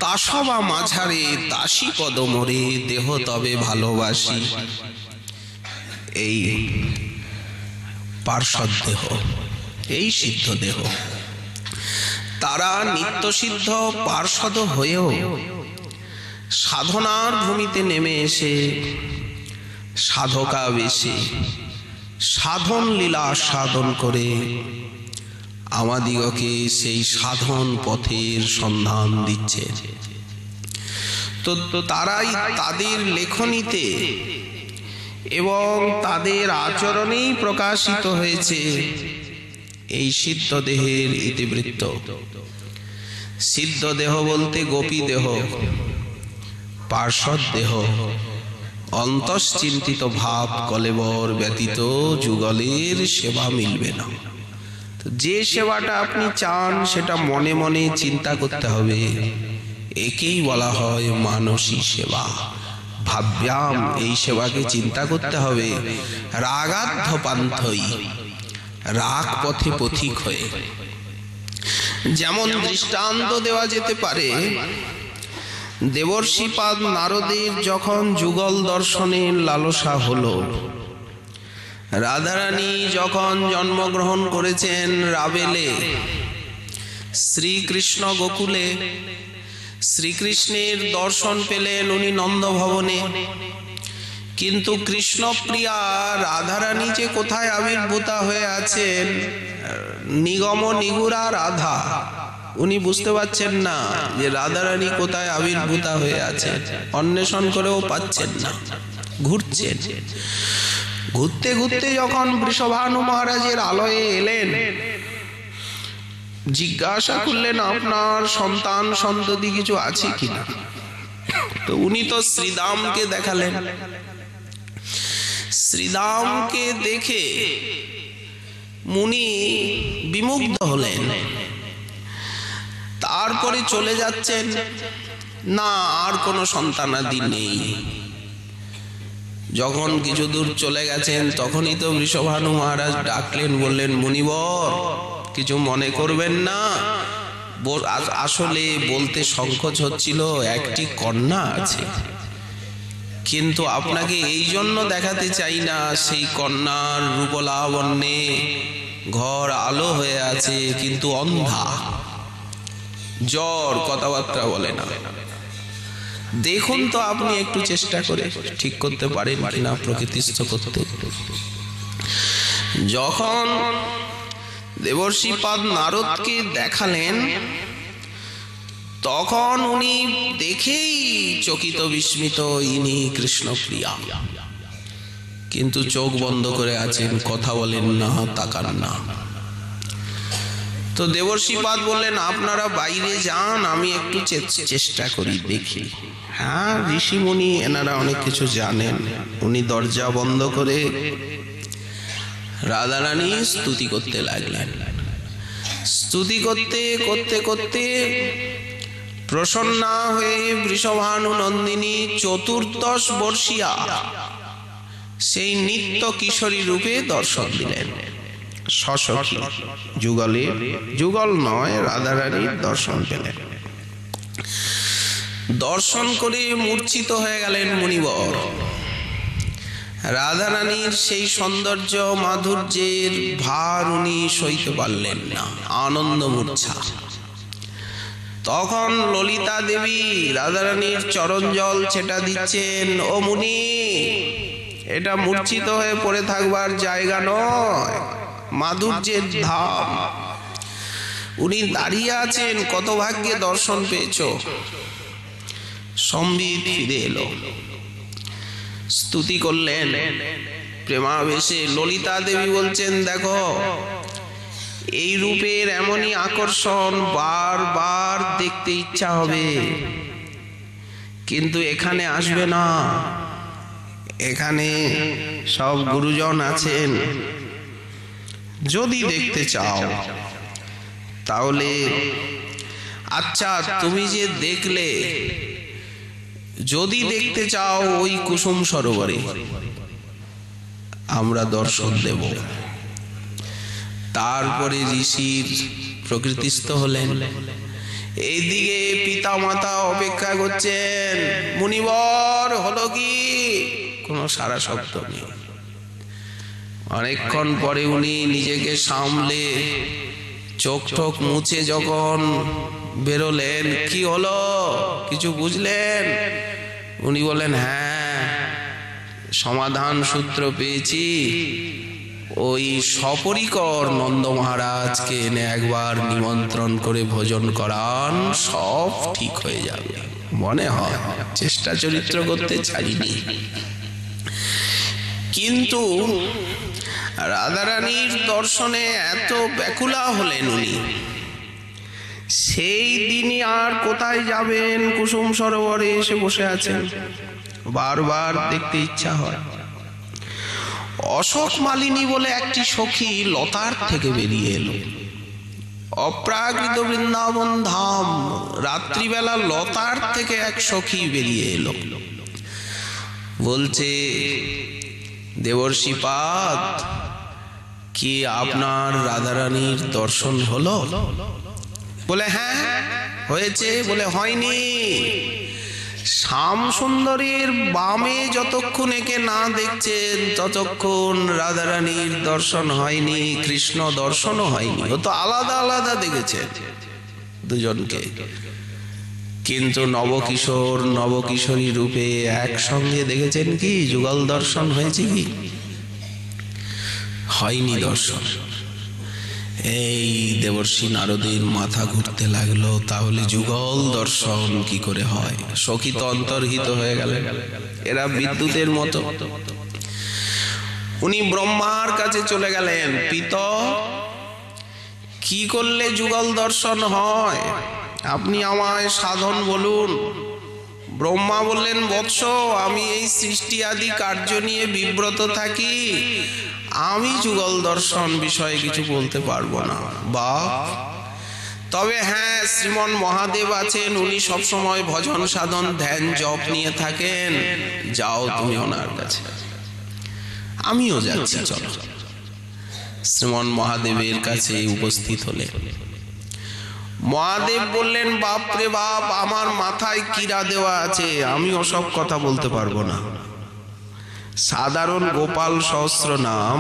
তাসবা মাঝারে দাসী পদ মোরে দেহ তবে ভালোবাসি। এই পার্শ্বদ দেহ, এই সিদ্ধ দেহ, তারা নিত্য সিদ্ধ পার্শ্বদ হয়েও সাধনার ভূমিতে নেমে এসে সাধকা বেশে সাধন লীলা সাধন করে আমাদিগকে সেই সাধন পথের সন্ধান দিচ্ছে। তো তারাই তাদের লেখনীতে এবং তাদের আচরণেই প্রকাশিত হয়েছে এই সিদ্ধ দেহের ইতিবৃত্ত। সিদ্ধ দেহ বলতে গোপী দেহ, পার্শ্বদ দেহ, অন্তশ্চিন্তিত ভাব কলেবর ব্যতীত যুগলের সেবা মিলবে না। যে সেবাটা আপনি চান সেটা মনে মনে চিন্তা করতে হবে, একেই বলা হয় মানসী সেবা। ভাব্যাম, এই সেবাকে চিন্তা করতে হবে রাগাধ্য পান্থই, রাগ পথে পথিক হয়ে। যেমন দৃষ্টান্ত দেওয়া যেতে পারে, দেবর্ষিপাদ নারদের যখন যুগল দর্শনের লালসা হলো, রাধারানী যখন জন্মগ্রহণ করেছেন রাবেলে, শ্রীকৃষ্ণ গোকুলে, শ্রীকৃষ্ণের দর্শন পেলেন উনি নন্দভবনে। কিন্তু কৃষ্ণপ্রিয়া রাধারানী যে কোথায় আবির্ভূতা হয়ে আছেন নিগম নিগুড়া রাধা, উনি বুঝতে পারছেন না যে রাধারানী কোথায় আবির্ভূতা হয়ে আছে, অন্বেষণ করেও পাচ্ছেন না, ঘুরছেন। ঘুরতে ঘুরতে যখন বৃষভানু মহারাজের আলয়ে এলেন, জিজ্ঞাসা করলেন আপনার সন্তান সন্ততি কিছু আছে কিনা। তো উনি তো শ্রীদামকে দেখালেন। শ্রীদামকে দেখে মুনি বিমুগ্ধ হলেন, তারপরে চলে যাচ্ছেন, না আর কোনো সন্তানাদি নেই। যখন কিছু দূর চলে গেছেন তখনই তো বৃষভানু মহারাজ ডাকলেন, বললেন মুনিবর কিছু মনে করবেন না, আসলে বলতে সংকোচ হচ্ছিল, একটি কন্যা আছে, কিন্তু আপনাকে এই জন্য দেখাতে চাই না, সেই কন্যার রূপলাবণ্যে ঘর আলো হয়ে আছে, কিন্তু অন্ধা, জ্বর, কথাবার্তা বলে না। দেখুন তো আপনি একটু চেষ্টা করে ঠিক করতে পারেন কিনা, প্রকৃতিস্থ করতে। যখন দেবর্ষিপাদ নারদকে দেখালেন তখন উনি দেখেই চকিত বিস্মিত, ইনি কৃষ্ণপ্রিয়া, কিন্তু চোখ বন্ধ করে আছেন, কথা বলেন না, তাকান না। তো দেবর্ষিপাদ বললেন আপনারা বাইরে যান, আমি একটু চেষ্টা করি, দেখি। হ্যাঁ, ঋষিমুনি এনারা অনেক কিছু জানেন। উনি দরজা বন্ধ করে রাধারানী স্তুতি করতে লাগলেন। স্তুতি করতে করতে করতে প্রসন্না হয়ে বৃষভানু নন্দিনী 14 বর্ষীয়া সেই নিত্য কিশোরী রূপে দর্শন দিলেন। সসখী যুগলে, যুগল নয়, রাধারানীর দর্শন পেলেন। দর্শন করে মূর্ছিত হয়ে গেলেন মুনিবর। রাধারানীর সেই সৌন্দর্য মাধুর্যের ভার উনি সইতে পারলেন না, আনন্দ মূর্ছা। তখন ললিতা দেবী রাধারানীর চরণ জল ছেটা দিচ্ছেন, ও মুনি, এটা মূর্ছিত হয়ে পড়ে থাকবার জায়গা নয়, মাধুর্যের ধাম। উনি দাঁড়িয়ে আছেন, কত ভাগ্যে দর্শন পেয়েছ। সম্বিত ফিরে এলো, স্তুতি করলেন প্রেমাবেশে। ললিতা দেবী বলছেন, দেখো এই রূপের এমনই আকর্ষণ, বারবার দেখতে ইচ্ছা হবে, কিন্তু এখানে আসবে না। এখানে সব গুরুজন আছেন, যদি দেখতে চাও তাহলে। আচ্ছা, তুমি যে দেখলে, যদি দেখতে চাও ওই কুসুম সরোবরে আমরা দর্শন দেব। তারপরে ঋষির প্রকৃতিস্থ হলেন। এইদিকে পিতা মাতা অপেক্ষা করছেন, মুনিবর হলো কি? কোনো সারা শব্দ নেই। অনেকক্ষণ পরে উনি নিজেকে সামলে চোখ ঠোক মুছে যখন বেরোলেন, কি হলো কিছু বুঝলেন? উনি বলেন, হ্যাঁ, সমাধান সূত্র পেয়েছি। ওই সপরিকর নন্দ মহারাজকে এনে একবার নিমন্ত্রণ করে ভোজন করান, সব ঠিক হয়ে যাবে। মনে হয় চেষ্টা চরিত্র করতে ছাড়িনি। কিন্তু রাধারানীর দর্শনে এত ব্যাকুলা হলেন উনি, সেই দিনই আর কোথায় যাবেন? কুসুম সরোবরে এসে বসে আছেন, বারবার দেখতে ইচ্ছা হয়। অশোক মালিনী বলে একটি সখী লতার থেকে বেরিয়ে এলো। অপ্রাকৃত বৃন্দাবন ধাম, রাত্রিবেলা লতার থেকে এক সখী বেরিয়ে এলো। বলছে, দেবর্ষিপাদ, কি আপনার রাধারানীর দর্শন হলো? বলে, হ্যাঁ হয়েছে। বলে, হয়নি। শ্যাম সুন্দরীর বামে যতক্ষণ একে না দেখছেন ততক্ষণ রাধারানীর দর্শন হয়নি, কৃষ্ণ দর্শনও হয়নি। ও তো আলাদা আলাদা দেখেছেন দুজনকে, কিন্তু নবকিশোর নবকিশোরী রূপে একসঙ্গে দেখেছেন কি? যুগল দর্শন হয়েছে কি? হয়নি দর্শন। এই দেবর্ষি নারদের মাথা ঘুরতে লাগলো, তাহলে যুগল দর্শন কি করে হয়? সখী তো অন্তর্হিত হয়ে গেল, এরা বিদ্যুতের মতো। উনি ব্রহ্মার কাছে চলে গেলেন, পিত কি করলে যুগল দর্শন হয়? আপনি আমায় সাধন বলুন। ব্রহ্মা বললেন, বৎস, আমি এই সৃষ্টি আদি কার্য নিয়ে বিব্রত থাকি, আমি যুগল দর্শন বিষয়ে কিছু বলতে পারবো না। বা তবে হ্যাঁ, শ্রীমন মহাদেব আছেন, উনি সবসময় ভজন সাধন ধ্যান জপ নিয়ে থাকেন, যাও তুমি ওনার কাছে। আমিও যাচ্ছি, চলো। শ্রীমন মহাদেবের কাছে উপস্থিত হলে মহাদেব বললেন, বাপ রে বাপ, আমার মাথায় কিরা দেওয়া আছে, আমি ওসব কথা বলতে পারবো না। সাধারণ গোপাল সহস্র নাম,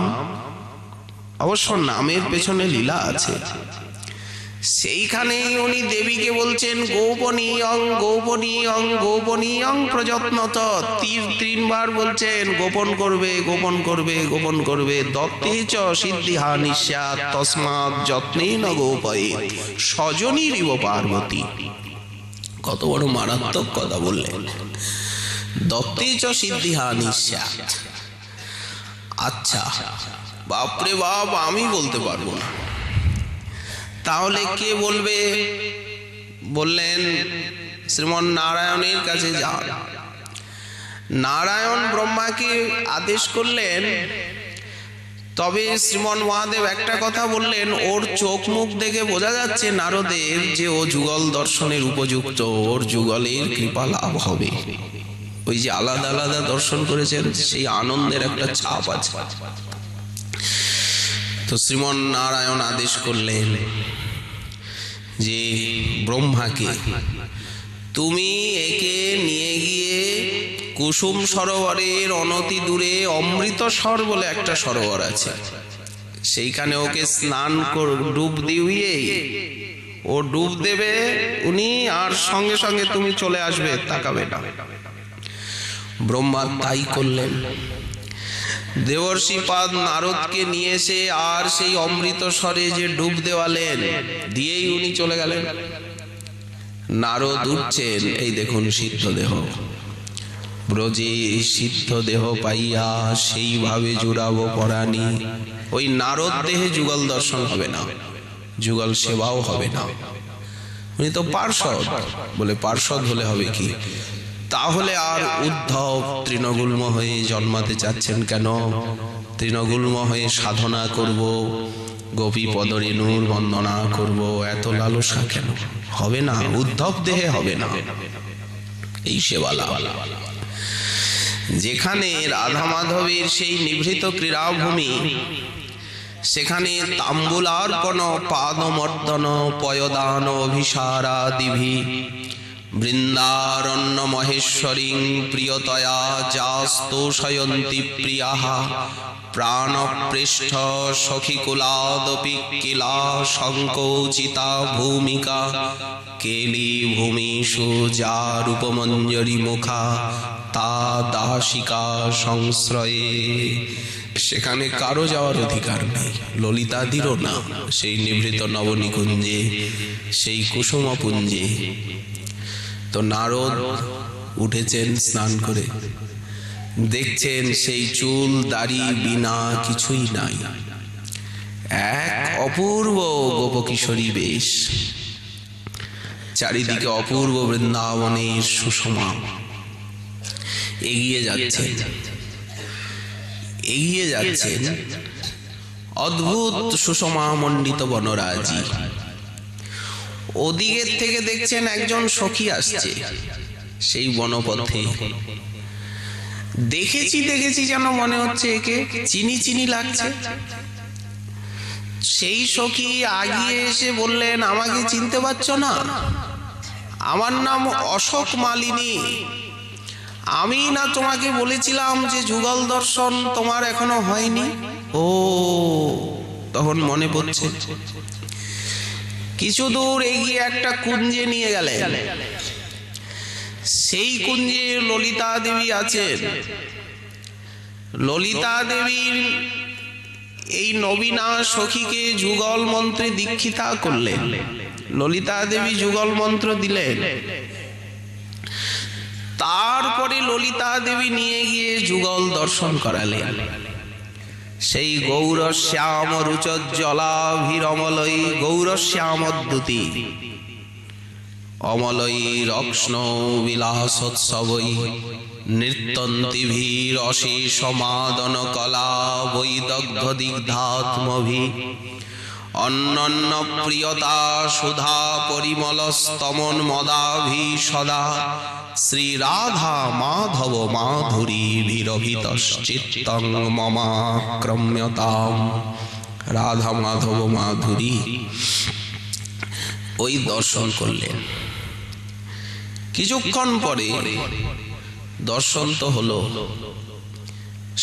অবশ্য নামের পেছনে লীলা আছে। সেইখানেই উনি দেবীকে বলছেন, গোপনীয়ং গোপনীয়ং গোপনীয়ং প্রযত্নত, তিনবার বলছেন, গোপন করবে গোপন করবে গোপন করবে। দত্তে চ সিদ্ধিহানি স্যাৎ তস্মাৎ যত্নেন গোপয়েৎ স্বজনীরিব পার্বতী। কত বড় মারাত্মক কথা বললেন, দত্তে চ সিদ্ধিহানি স্যাৎ। আচ্ছা বাপরে বাপ, আমি বলতে পারবো না, তাহলে কে বলবে? বললেন, শ্রীমন নারায়ণের কাছে যান। নারায়ণ ব্রহ্মাকে আদেশ করলেন। তবে শ্রীমন মহাদেব একটা কথা বললেন, ওর চোখ মুখ দেখে বোঝা যাচ্ছে নারদের যে ও যুগল দর্শনের উপযুক্ত, ওর যুগলের কৃপা লাভ হবে। ওই যে আলাদা আলাদা দর্শন করেছেন, সেই আনন্দের একটা ছাপ আছে। তো শ্রীমন নারায়ণ আদেশ করলেন যে ব্রহ্মাকে, তুমি একে নিয়ে গিয়ে কুসুম সরোবরের অনতি দূরে অমৃতসর বলে একটা সরোবর আছে, সেইখানে ওকে স্নান ডুব দিয়ে ও ডুব দেবে উনি, আর সঙ্গে সঙ্গে তুমি চলে আসবে, তাকাবে না। ব্রহ্মা তাই করলেন। দেবর্ষিপাদ নারদকে নিয়ে এসে আর সেই অমৃতসরে যে ডুব দেওয়ালেন, দিয়েই উনি চলে গেলেন। নারদ উঠছেন, এই দেখুন সিদ্ধ দেহ, ব্রজে সিদ্ধ দেহ পাইয়া সেইভাবে জুড়াবো পরাণী। ওই নারদ দেহে যুগল দর্শন হবে না, যুগল সেবাও হবে না। উনি তো পার্ষদ, বলে পার্ষদ হলে হবে কি? তাহলে আর উদ্ধব তৃণগুল্ম হয়ে জন্মাতে চাচ্ছেন কেন? তৃণগুল্ম হয়ে সাধনা করব, গোপী পদরেণুর বন্দনা করব, এত লালসা কেন? হবে না, উদ্ধব দেহে হবে না এই সেবালা। যেখানে রাধা মাধবের সেই নিভৃত ক্রীড়াভূমি, সেখানে তাম্বুলার্পণ পাদমর্দন পয়দান অভিসারাদিভি বৃন্দারণ্য মহেশ্বরী প্রিয়তয়া যাস্তোষয়ন্তি প্রিয়াঃ প্রাণপৃষ্ঠ সখীকুলাদপি কিলা সংকোচিতা ভূমিকা কেলি ভূমিষু যারূপমঞ্জরি মুখা তা দাসিকা সংশ্রয়ে। সেখানে কারো যাওয়ার অধিকার নেই, ললিতাদিরও না, সেই নিভৃত নবনিকুঞ্জে, সেই কুসুমপুঞ্জে। তো নারদ উঠেছেন স্নান করে, দেখছেন সেই চুল দাড়ি বিনা কিছুই নাই, এক অপূর্ব গোপকিশোরী বেশ, চারিদিকে অপূর্ব বৃন্দাবনের সুষমা। এগিয়ে যাচ্ছেন, এগিয়ে যাচ্ছেন, অদ্ভুত সুষমা মণ্ডিত বনরাজি। ওদিকের থেকে দেখছেন একজন সখী আসছে সেই বনপথে। দেখেছি দেখেছি যেন মনে হচ্ছে, একে চিনি চিনি লাগছে। সেই সখী আগিয়ে এসে বললেন, আমাকে চিনতে পারছো না? আমার নাম অশোক মালিনী। আমি না তোমাকে বলেছিলাম যে যুগল দর্শন তোমার এখনো হয়নি? ও, তখন মনে পড়ছে। কিছু দূর এগিয়ে একটা কুঞ্জে নিয়ে গেলেন। সেই কুঞ্জে ললিতা দেবী আছেন। ললিতা দেবীর এই নবীনা সখীকে যুগল মন্ত্রে দীক্ষিতা করলেন। ললিতা দেবী যুগল মন্ত্র দিলেন। তারপরে ললিতা দেবী নিয়ে গিয়ে যুগল দর্শন করালেন। সেই গৌর শ্যাম রুচজ্জলাভিরমলয়ী গৌর শ্যামদ্যুতি অমলয়ী রক্ষ্ণ বিলাসোৎসবৈ নৃত্যন্তিভীর অশেষ মাদন কলা বৈদগ্ধ দিগ্ধাত্মভি অন্যান্য প্রিয়তা সুধা পরিমল স্তমন মদাভি সদা শ্রী রাধা মাধব মাধুরী বিরভিতশ্চিত্তং মমাক্রম্যতাম। রাধা মাধব মাধুরী ওই দর্শন করলেন। কিছুক্ষণ পরে দর্শন তো হলো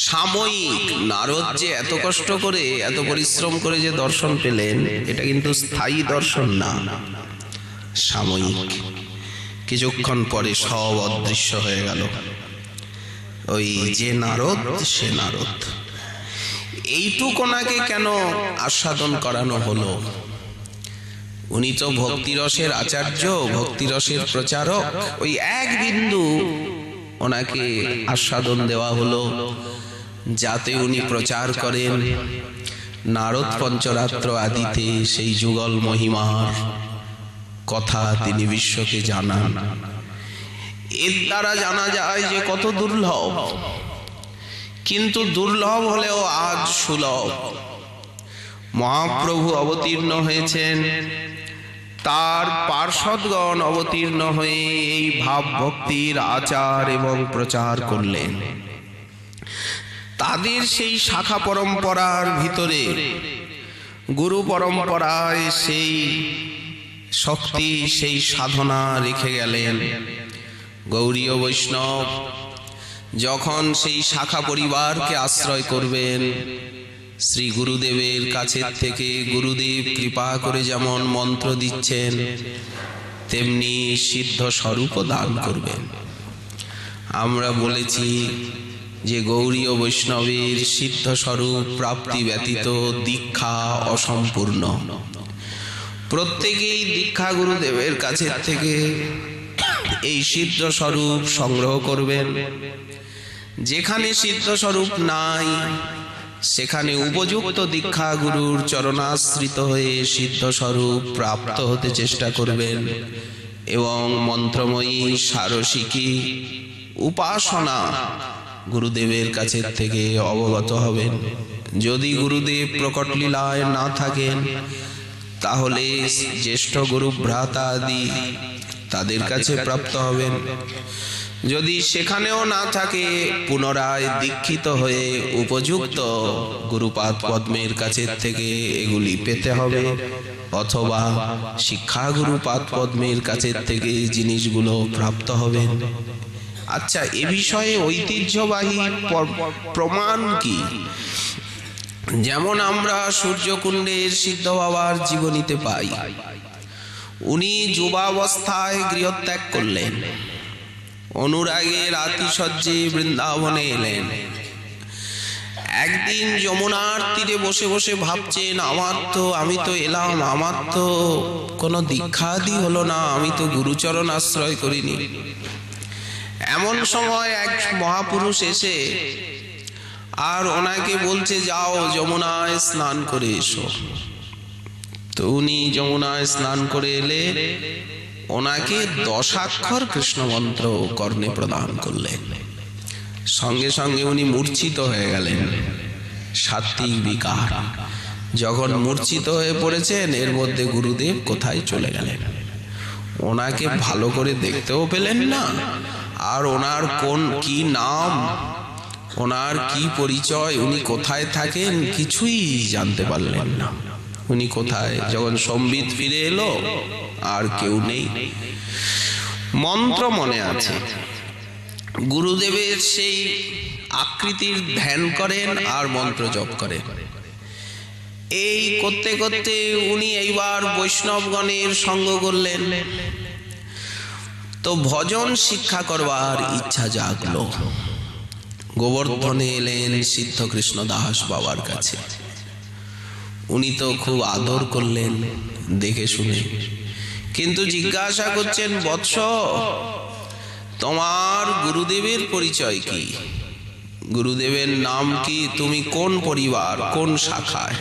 সাময়িক। নারদ যে এত কষ্ট করে এত পরিশ্রম করে যে দর্শন পেলেন, এটা কিন্তু স্থায়ী দর্শন না, সাময়িক। কিছুক্ষণ পরে সব অদৃশ্য হয়ে গেল। ওই যে নারদ সে নারদ। এইটুক ওনাকে কেন আস্বাদন করানো হলো? উনি তো ভক্তিরসের আচার্য, ভক্তিরসের প্রচারক। ওই এক বিন্দু ওনাকে আস্বাদন দেওয়া হলো যাতে উনি প্রচার করেন নারদ পঞ্চরাত্র আদিতে সেই যুগল মহিমার কথা তিনি বিশ্বকে জানান। এর দ্বারা জানা যায় যে কত দুর্লভ, কিন্তু দুর্লভ হলেও আজ সুলভ। মহাপ্রভু অবতীর্ণ হয়েছেন, তার পার্ষদগণ অবতীর্ণ হয়ে এই ভাব ভক্তির আচার এবং প্রচার করলেন। তাদের সেই শাখা পরম্পরার ভিতরে গুরু পরম্পরায় সেই শক্তি, সেই সাধনা রেখে গেলেন। গৌড়ীয় বৈষ্ণব যখন সেই শাখা পরিবারকে আশ্রয় করবেন, শ্রী গুরুদেবের কাছের থেকে গুরুদেব কৃপা করে যেমন মন্ত্র দিচ্ছেন, তেমনি সিদ্ধ স্বরূপ দান করবেন। আমরা বলেছি যে গৌড়ীয় বৈষ্ণবের সিদ্ধ স্বরূপ প্রাপ্তি ব্যতীত দীক্ষা অসম্পূর্ণ। প্রত্যেকেই দীক্ষা গুরুদেবের কাছের থেকে এই সিদ্ধ স্বরূপ সংগ্রহ করবেন। যেখানে সিদ্ধ স্বরূপ নাই, সেখানে উপযুক্ত দীক্ষা গুরুর চরণাশ্রিত হয়ে সিদ্ধ স্বরূপ প্রাপ্ত হতে চেষ্টা করবেন এবং মন্ত্রময়ী সারসিকী উপাসনা গুরুদেবের কাছের থেকে অবগত হবেন। যদি গুরুদেব প্রকট লীলায় না থাকেন, তাহলে জ্যেষ্ঠ গুরু ভ্রাতা আদি তাদের কাছে প্রাপ্ত হবেন। যদি সেখানেও না থাকে, পুনরায় দীক্ষিত হয়ে উপযুক্ত গুরুপাদ পদ্মের কাছের থেকে এগুলি পেতে হবে, অথবা শিক্ষা গুরুপাদ পদ্মের কাছের থেকে জিনিসগুলো প্রাপ্ত হবেন। আচ্ছা, এ বিষয়ে ঐতিহ্যবাহী প্রমাণ কি? যেমন আমরা সূর্যকুণ্ডের সিদ্ধ বাবার জীবনীতে পাই, উনি যুবাবস্থায় গৃহত্যাগ করলেন, অনুরাগের আতিশয্যে বৃন্দাবনে এলেন। একদিন যমুনার তীরে বসে বসে ভাবছেন, আমি তো এলাম, আমার তো কোনো দীক্ষাদি হলো না, আমি তো গুরুচরণ আশ্রয় করিনি। এমন সময় এক মহাপুরুষ এসে আর ওনাকে বলছে, যাও যমুনায় স্নান করে এসো। তো উনি যমুনায় স্নান করে এলে ওনাকে 10 অক্ষর কৃষ্ণ মন্ত্র কর্ণে প্রদান করলেন। সঙ্গে সঙ্গে উনি মূর্ছিত হয়ে গেলেন। সাত্ত্বিক বিকার। যখন মূর্ছিত হয়ে পড়েছেন, এর মধ্যে গুরুদেব কোথায় চলে গেলেন, ওনাকে ভালো করে দেখতেও পেলেন না, আর ওনার কি নাম, ওনার কি পরিচয়, উনি কোথায় থাকেন, কিছুই জানতে পারলেন না। উনি কোথায়? যখন সম্বিত ফিরে এলো, আর কেউ নেই। মন্ত্র মনে আছে, গুরুদেবের সেই আকৃতির ধ্যান করেন আর মন্ত্র জপ করেন। এই করতে করতে উনি এইবার বৈষ্ণবগণের সঙ্গ করলেন। তো ভজন শিক্ষা করবার ইচ্ছা জাগলো। গোবর্ধনে এলেন সিদ্ধ কৃষ্ণ দাস বাবার কাছে। উনি তো খুব আদর করলেন দেখে শুনে, কিন্তু জিজ্ঞাসা করছেন, বৎস তোমার গুরুদেবের পরিচয় কি, গুরুদেবের নাম কি, তুমি কোন পরিবার, কোন শাখায়,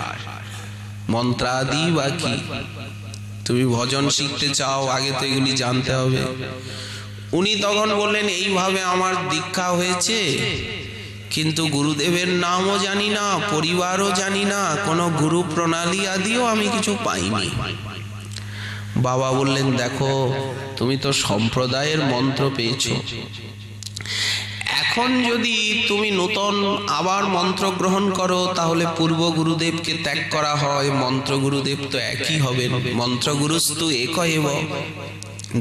মন্ত্রাদি বা কি, তুমি ভজন শিখতে চাও, আগে তো এগুলি জানতে হবে। উনি তখন বললেন, এইভাবে আমার দীক্ষা হয়েছে, কিন্তু গুরুদেবের নামও জানি না, পরিবারও জানি না, কোনো গুরু প্রণালী আদিও আমি কিছু পাইনি। বাবা বললেন, দেখো তুমি তো সম্প্রদায়ের মন্ত্র পেয়েছো, এখন যদি তুমি নতুন আবার মন্ত্র গ্রহণ করো তাহলে পূর্ব গুরুদেবকে ত্যাগ করা হয়, মন্ত্র গুরুদেব তো একই হবে, মন্ত্র গুরুস্তু এক এব,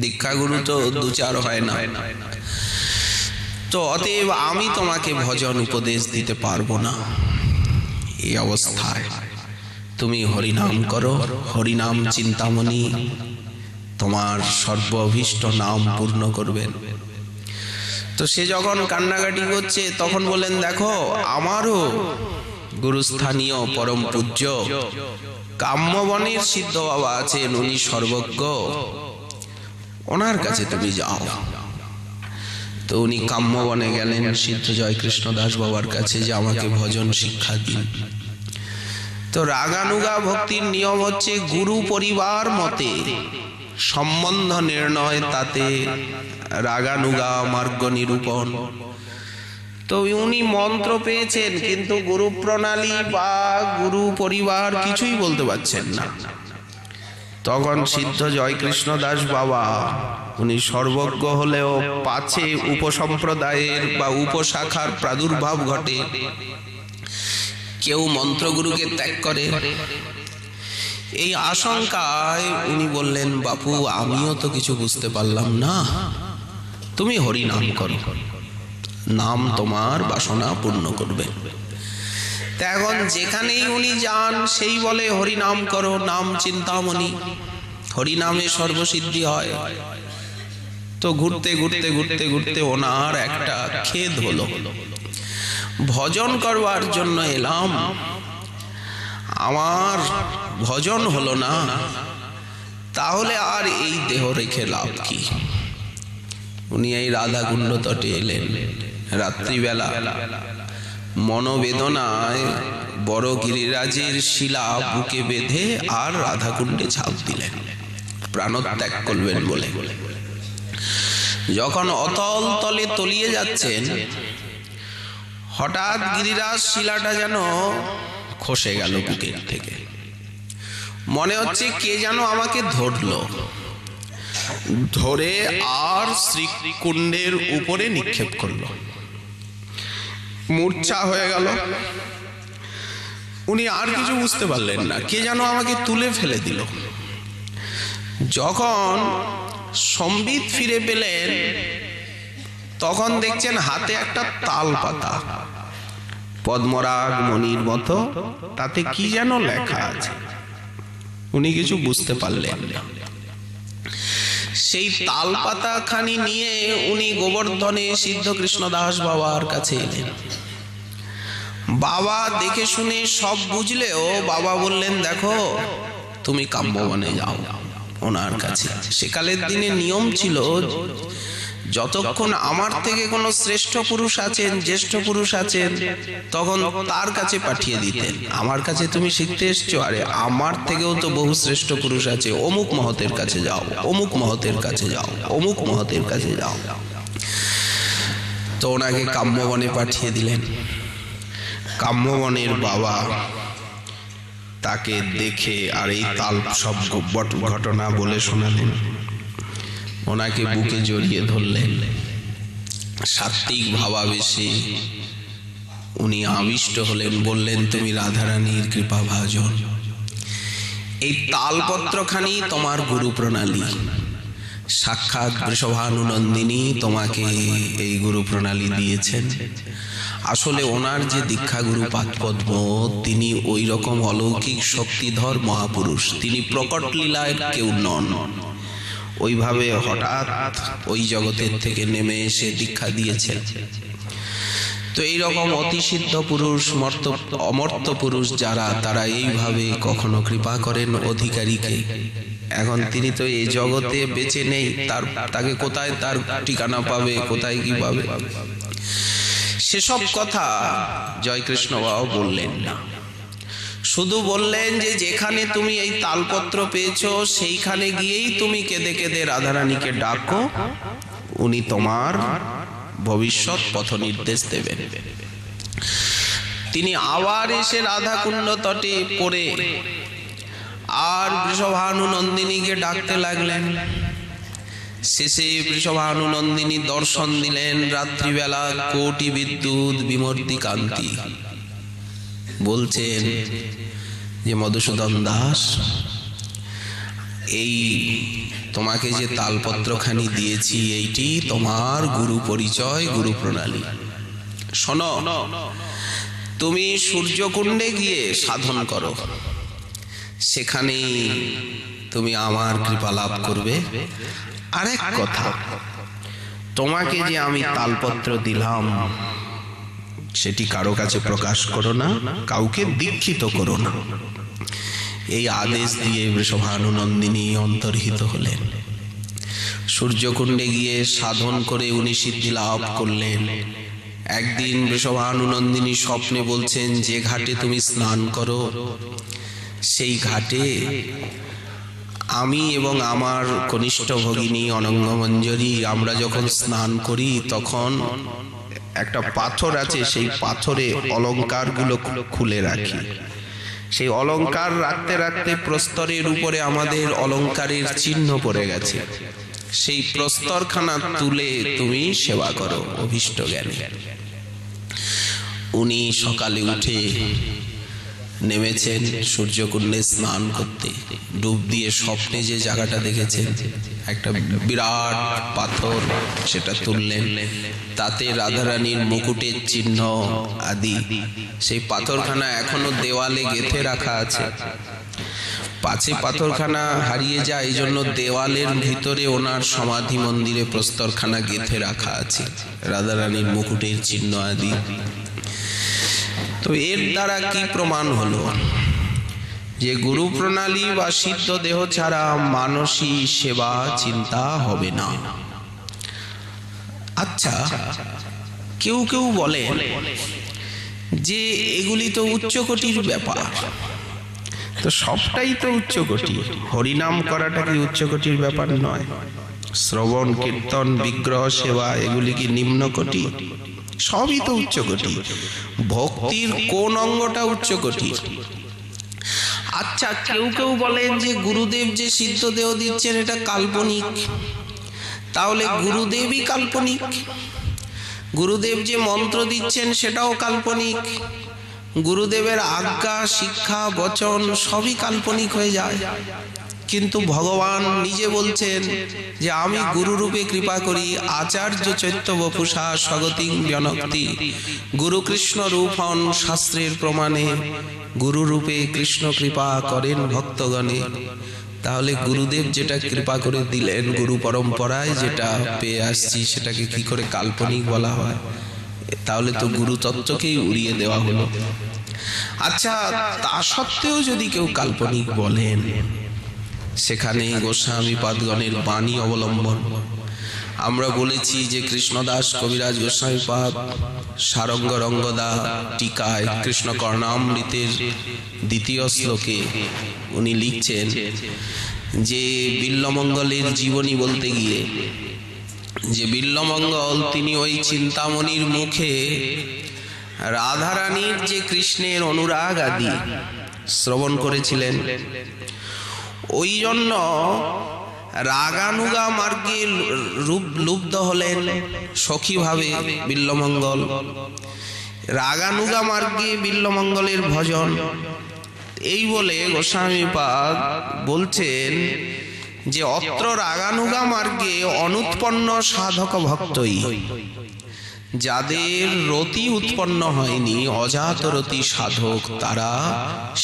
দীক্ষা গুরু তো দু চার হয় না। তো অতএব আমি তোমাকে ভজন উপদেশ দিতে পারবো না। এই অবস্থায় তুমি হরিনাম করো, হরিনাম চিন্তামণি তোমার সর্বভীষ্ট নাম পূর্ণ করবেন। তো সে যখন কান্নাকাটি করছে তখন বলেন, দেখো আমারও গুরুস্থানীয় পরম পূজ্য কাম্যবনের সিদ্ধ বাবা আছেন, উনি সর্বজ্ঞ, ওনার কাছে তুমি যাও। তো উনি কাম্যবনে গেলেন সিদ্ধ জয়কৃষ্ণ দাস বাবার কাছে, যে আমাকে ভজন শিক্ষা দিন। তো রাগানুগা ভক্তির নিয়ম হচ্ছে গুরু পরিবার মতে সম্বন্ধ নির্ণয়, তাতে রাগানুগা মার্গ নিরূপণ। তো উনি মন্ত্র পেয়েছেন কিন্তু গুরু প্রণালী বা গুরু পরিবার কিছুই বলতে পারছেন না। তখন সিদ্ধ জয়কৃষ্ণ দাস বাবা, উনি সর্বজ্ঞ হলেও পাছে উপসম্প্রদায়ের বা উপশাখার প্রাদুর্ভাব ঘটে, কেউ মন্ত্রগুরুকে ত্যাগ করে, এই আশঙ্কায় উনি বললেন, বাপু আমিও তো কিছু বুঝতে পারলাম না, তুমি হরি নাম করো, নাম তোমার বাসনা পূর্ণ করবে। এখন যেখানেই উনি যান সেই বলে হরি নাম করো, নাম চিন্তামণি, হরি নামে সর্বসিদ্ধি হয়। তো ঘুরতে ঘুরতে ঘুরতে ঘুরতে ওনার একটা খেদ হলো, ভজন করবার জন্য এলাম, আমার ভজন হলো না, তাহলে আর এই দেহ রেখে লাভ কি। উনি এই রাধা কুণ্ড তটে এলেন রাত্রিবেলা, মনোবেদনায় বড় গিরিরাজের শিলা বুকে বেঁধে আর রাধা কুণ্ডে ঝাঁপ দিলেন, প্রাণত্যাগ করবেন বলে। যখন অতল তলে তলিয়ে যাচ্ছেন, হঠাৎ গিরিরাজ শিলাটা যেন খসে গেল বুকের থেকে, মনে হচ্ছে কে যেন আমাকে ধরলো, ধরে আর শ্রীকুণ্ডের উপরে নিক্ষেপ করলো, মূর্ছা হয়ে গেল। উনি আর কিছু বুঝতে পারলেন না, কে যেন আমাকে তুলে ফেলে দিল। যখন সম্বিত ফিরে পেলেন তখন দেখছেন হাতে একটা তাল পাতা, পদ্মরাগ মণির মতো, তাতে কি যেন লেখা আছে, উনি কিছু বুঝতে পারলেন না। সেই তাল পাতা খানি নিয়ে উনি গোবর্ধনে সিদ্ধ কৃষ্ণ দাস বাবার কাছে এলেন। বাবা দেখে শুনে সব বুঝলেও বাবা বললেন, দেখো তুমি কাম্যবনে যাও ওনার কাছে। সেকালের দিনে নিয়ম ছিল, যতক্ষণ আমার থেকে কোনো শ্রেষ্ঠ পুরুষ আছেন, জ্যেষ্ঠ পুরুষ আছেন, তখন তার কাছে পাঠিয়ে দিতেন। আমার কাছে তুমি শিখতে এসছো, আরে আমার থেকেও তো বহু শ্রেষ্ঠ পুরুষ আছে, অমুক মহতের কাছে যাও, অমুক মহতের কাছে যাও, অমুক মহতের কাছে যাও। তো ওনাকে কাম্যবনে পাঠিয়ে দিলেন। কাম্যবনের বাবা তাকে দেখে আর এই তাল সব ঘটনা বলে শোনালেন, ওনাকে বুকে জড়িয়ে ধরলেন। সাত্বিক ভাবাবেশে উনি আবিষ্ট হলেন, বললেন, তুমি রাধারানীর কৃপা ভাজন, এই তালপত্রখানি তোমার গুরু প্রণালী, সাক্ষাৎ বৃষভানুনন্দিনী তোমাকে এই গুরু প্রণালী দিয়েছেন। আসলে ওনার যে দীক্ষা গুরু পাদপদ্ম, তিনি ওই রকম অলৌকিক শক্তিধর মহাপুরুষ, তিনি প্রকট লীলায় কেউ নন। ওইভাবে হঠাৎ ওই জগতের থেকে নেমে এসে দীক্ষা দিয়েছেন। তো তো এইরকম অতিসিদ্ধ পুরুষ, অমর্ত্য পুরুষ যারা, তারা এইভাবে কখনো কৃপা করেন অধিকারীকে। এখন তিনি তো এই জগতে বেঁচে নেই, তাকে কোথায় তার ঠিকানা পাবে, কোথায় কি পাবে, সেসব কথা জয়কৃষ্ণ বাবা বললেন না। শুধু বললেন যে যেখানে তুমি এই তালপত্র পেয়েছো সেইখানে গিয়েই তুমি কেঁদে কেঁদে রাধারানীকে ডাকো, উনি তোমার ভবিষ্যৎ পথ নির্দেশ দেবেন। তিনি আবার এসে রাধাকুণ্ড তটে পড়ে আর বৃষভানু নন্দিনীকে ডাকতে লাগলেন। শেষে বৃষভানু নন্দিনী দর্শন দিলেন রাত্রিবেলা, কোটি বিদ্যুৎ বিমূর্তি কান্তি। বলছেন যে মধুসূদন দাস, এই তোমাকে যে তালপত্রখানি দিয়েছি এইটি তোমার গুরু পরিচয়, গুরু প্রণালী। শোনো, তুমি সূর্যকুণ্ডে গিয়ে সাধন করো, সেখানেই তুমি আমার কৃপা লাভ করবে। আরেক কথা, তোমাকে যে আমি তালপত্র দিলাম সেটি কারো কাছে প্রকাশ করো না, কাউকে দীক্ষিত করো না। এই আদেশ দিয়ে বৃষভানু নন্দিনী অন্তর্হিত হলেন। সূর্যকুণ্ডে গিয়ে সাধন করে উনি সিদ্ধি লাভ করলেন। একদিন বৃষভানু নন্দিনী স্বপ্নে বলছেন, যে ঘাটে তুমি স্নান করো সেই ঘাটে আমি এবং আমার কনিষ্ঠ ভগিনী অনঙ্গমঞ্জরী, আমরা যখন স্নান করি তখন একটা পাথর আছে, সেই পাথরে অলংকারগুলো খুলে রাখি। সেই অলংকার রাখতে রাখতে প্রস্তরের উপরে আমাদের অলংকারের চিহ্ন পড়ে গেছে। সেই প্রস্তরখানা তুলে তুমি সেবা করো অভীষ্ট জ্ঞানে। উনি সকালে উঠে নেমেছেন সূর্যকুণ্ডে স্নান করতে। ডুব দিয়ে স্বপ্নে যে জায়গাটা দেখেছেন, একটা বিরাট পাথর, সেটা তুললেন। তাতে রাধারানীর মুকুটের চিহ্ন আদি, সেই পাথরখানা এখনো দেওয়ালে গেঁথে রাখা আছে। পাছে পাথরখানা হারিয়ে যায়, এই জন্য দেওয়ালের ভিতরে ওনার সমাধি মন্দিরে প্রস্তরখানা গেঁথে রাখা আছে, রাধারানীর মুকুটের চিহ্ন আদি। তো এর দ্বারা কি প্রমাণ হলো? যে গুরু প্রণালী বা সিদ্ধ দেহ ছাড়া মানসী সেবা চিন্তা হবে না। আচ্ছা, কেউ কেউ বলে যে এগুলি তো উচ্চকোটির ব্যাপার। তো সবটাই তো উচ্চকোটি, হরিনাম করাটা কি উচ্চকোটির ব্যাপার নয়? শ্রবণ কীর্তন বিগ্রহ সেবা এগুলি কি নিম্নকোটি? সবই তো উচ্চকোটি। ভক্তির কোন অঙ্গটা উচ্চকোটি? আচ্ছা, কেউ কেউ বলেন যে গুরুদেব যে সিদ্ধ দেহ দিচ্ছেন এটা কাল্পনিক। তাহলে গুরুদেবই কাল্পনিক। গুরুদেব যে মন্ত্র দিচ্ছেন সেটাও কাল্পনিক। গুরুদেবের আজ্ঞা, শিক্ষা, বচন সবই কাল্পনিক হয়ে যায়। কিন্তু ভগবান নিজে বলছেন যে আমি গুরুরূপে কৃপা করি, আচার্য চৈত্য বপুষা স্বগতিং বিনক্তি। গুরু কৃষ্ণ রূপ হন শাস্ত্রের প্রমাণে, গুরুরূপে কৃষ্ণ কৃপা করেন ভক্তগণে। তাহলে গুরুদেব যেটা কৃপা করে দিলেন, গুরু পরম্পরায় যেটা পেয়ে আসছি, সেটাকে কি করে কাল্পনিক বলা হয়? তাহলে তো গুরু তত্ত্বকেই উড়িয়ে দেওয়া হলো। আচ্ছা, তা সত্ত্বেও যদি কেউ কাল্পনিক বলেন, সেখানে গোস্বামী পাদগণের বাণী অবলম্বন। আমরা বলেছি যে কৃষ্ণদাস কবিরাজ গোস্বামী পাদ সারঙ্গ রঙ্গদা টিকায় কৃষ্ণ কর্ণামৃতের দ্বিতীয় শ্লোকে উনি লিখছেন যে বিল্লমঙ্গলের জীবনী বলতে গিয়ে, যে বিল্লমঙ্গল তিনি ওই চিন্তামণির মুখে রাধারানীর যে কৃষ্ণের অনুরাগ আদি শ্রবণ করেছিলেন, ওই জন্য রাগানুগা মার্গে লুব্ধ হলেন সখীভাবে বিল্লমঙ্গল। রাগানুগা মার্গে বিল্লমঙ্গলের ভজন। এই বলে গোস্বামীপাদ বলছেন যে অত্র রাগানুগা মার্গে অনুৎপন্ন সাধক ভক্তই, যাদের রতি উৎপন্ন হয়নি, অজাত রতি সাধক, তারা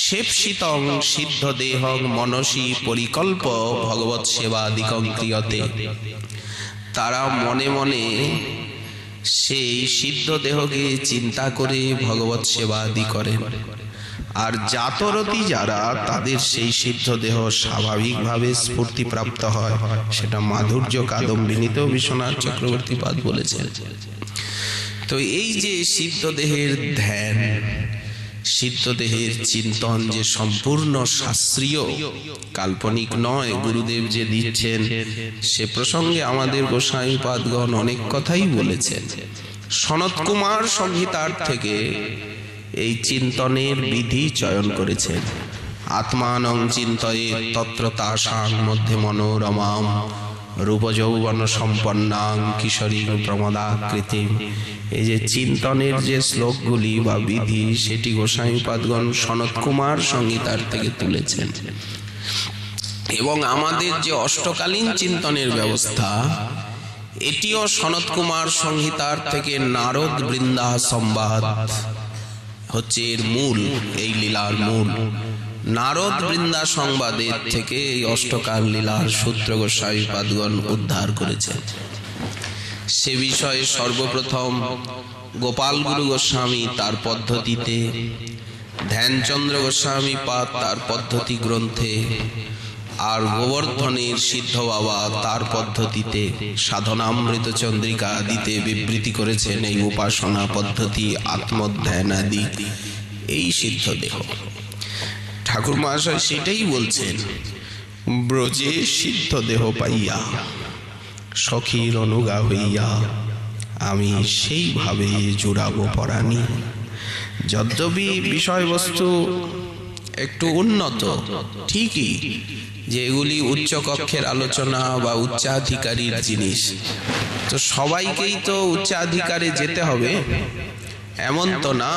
সেপসিতং সিদ্ধ দেহং মনসী পরিকল্প ভগবৎ সেবাদিকং ক্রিয়তে। তারা মনে মনে সেই সিদ্ধ দেহকে চিন্তা করে ভগবৎ সেবা আদি করেন। আর জাতরতি যারা, তাদের সেই সিদ্ধ দেহ স্বাভাবিকভাবে স্ফূর্তিপ্রাপ্ত হয়। সেটা মাধুর্য কাদম্বিনীতেও বিশ্বনাথ চক্রবর্তী পাদ বলেছেন। তো এই যে সিদ্ধ দেহের ধ্যান, সিদ্ধ দেহের চিন্তন যে সম্পূর্ণ শাস্ত্রীয়, কাল্পনিক নয়, গুরুদেব যে দিচ্ছেন, সে প্রসঙ্গে আমাদের গোসাইপাদগণ অনেক কথাই বলেছেন। সনত কুমার সংহিতার থেকে এই চিন্তনের বিধি চয়ন করেছেন। আত্মানং চিন্তয়ে তত্র তাসাং মধ্যে মনোরমাম রূপযৌবন সম্পন্নাং কিশোরী প্রমদাকৃতিম। এই যে চিন্তনের যে শ্লোকগুলি বা বিধি, সেটি গোসাইপাদগণ সনত কুমার সংহিতার থেকে তুলেছেন। এবং আমাদের যে অষ্টকালীন চিন্তনের ব্যবস্থা, এটিও সনত কুমার সংহিতার থেকে নারদ বৃন্দা সংবাদ হচ্ছে এর মূল, এই লীলার মূল। নারদ বৃন্দা সংবাদের থেকে এই অষ্টকাল লীলার সূত্র গোসাইপাদগণ উদ্ধার করেছেন। সে বিষয়ে সর্বপ্রথম গোপাল গুরু গোস্বামী তার পদ্ধতিতে, ধ্যানচন্দ্র গোস্বামী পাদ তার পদ্ধতি গ্রন্থে, আর গোবর্ধনের সিদ্ধ বাবা তার পদ্ধতিতে, সাধনামৃত চন্দ্রিকা আদিতে বিবৃতি করেছেন এই উপাসনা পদ্ধতি, আত্মধ্যান আদি, এই সিদ্ধ দেহ। ঠাকুর মহাশয় সেটাই বলছেন, ব্রজে সিদ্ধ দেহ পাইয়া সখীর অনুগা হইয়া আমি সেইভাবে জুড়াবো পরাণী। যদ্যপি বিষয়বস্তু একটু উন্নত, ঠিকই যে এগুলি উচ্চ কক্ষের আলোচনা বা উচ্চাধিকারীর জিনিস, তো সবাইকেই তো উচ্চাধিকারে যেতে হবে এমন তো না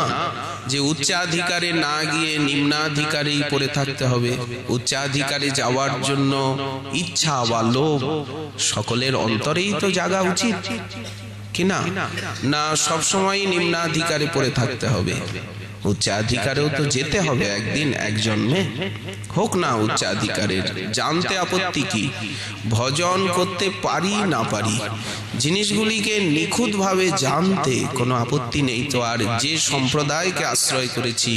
যে উচ্চাধিকারে না গিয়ে নিম্নাধিকারে পড়ে থাকতে হবে। উচ্চাধিকারে যাওয়ার জন্য ইচ্ছা বা লোভ সকলের অন্তরেই তো জাগা উচিত কিনা? না সবসময় নিম্নাধিকারে পড়ে থাকতে হবে? উচ্চাধিকারেও তো যেতে হবে একদিন, এক জন্মে হোক না উচ্চাধিকারের। জানতে আপত্তি কি? ভজন করতে পারি না পারি, জিনিসগুলিকে নিখুঁত ভাবে জানতে কোনো আপত্তি নেই। তো আর যে সম্প্রদায়কে আশ্রয় করেছি,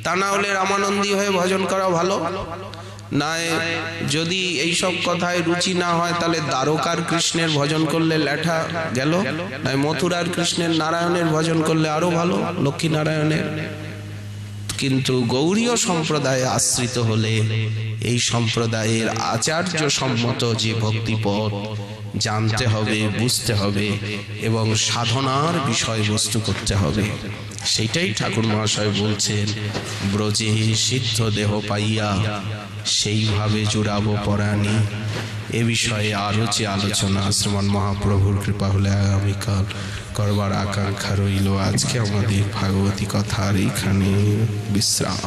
তা না হলে রামানন্দী হয়ে ভজন করা ভালো। না যদি এইসব কথায় রুচি না হয়, তাহলে দ্বারকার কৃষ্ণের ভজন করলে লেঠা গেল, না মথুরার কৃষ্ণের নারায়ণের ভজন করলে আরো ভালো, লক্ষ্মী নারায়ণের। কিন্তু গৌড়ীয় সম্প্রদায়ে আশ্রিত হলে এই সম্প্রদায়ের আচার্য সম্মত যে ভক্তিপথ জানতে হবে, বুঝতে হবে এবং সাধনার বিষয়বস্তু করতে হবে। সেটাই ঠাকুর মহাশয় বলছেন, ব্রজে সিদ্ধ দেহ পাইয়া সেইভাবে জুড়াবো পরাণী। এ বিষয়ে আরো যে আলোচনা শ্রীমান মহাপ্রভুর কৃপা হলে আগামীকাল করবার আকাঙ্ক্ষা রইল। আজকে আমাদের ভাগবতী কথার এইখানে বিশ্রাম।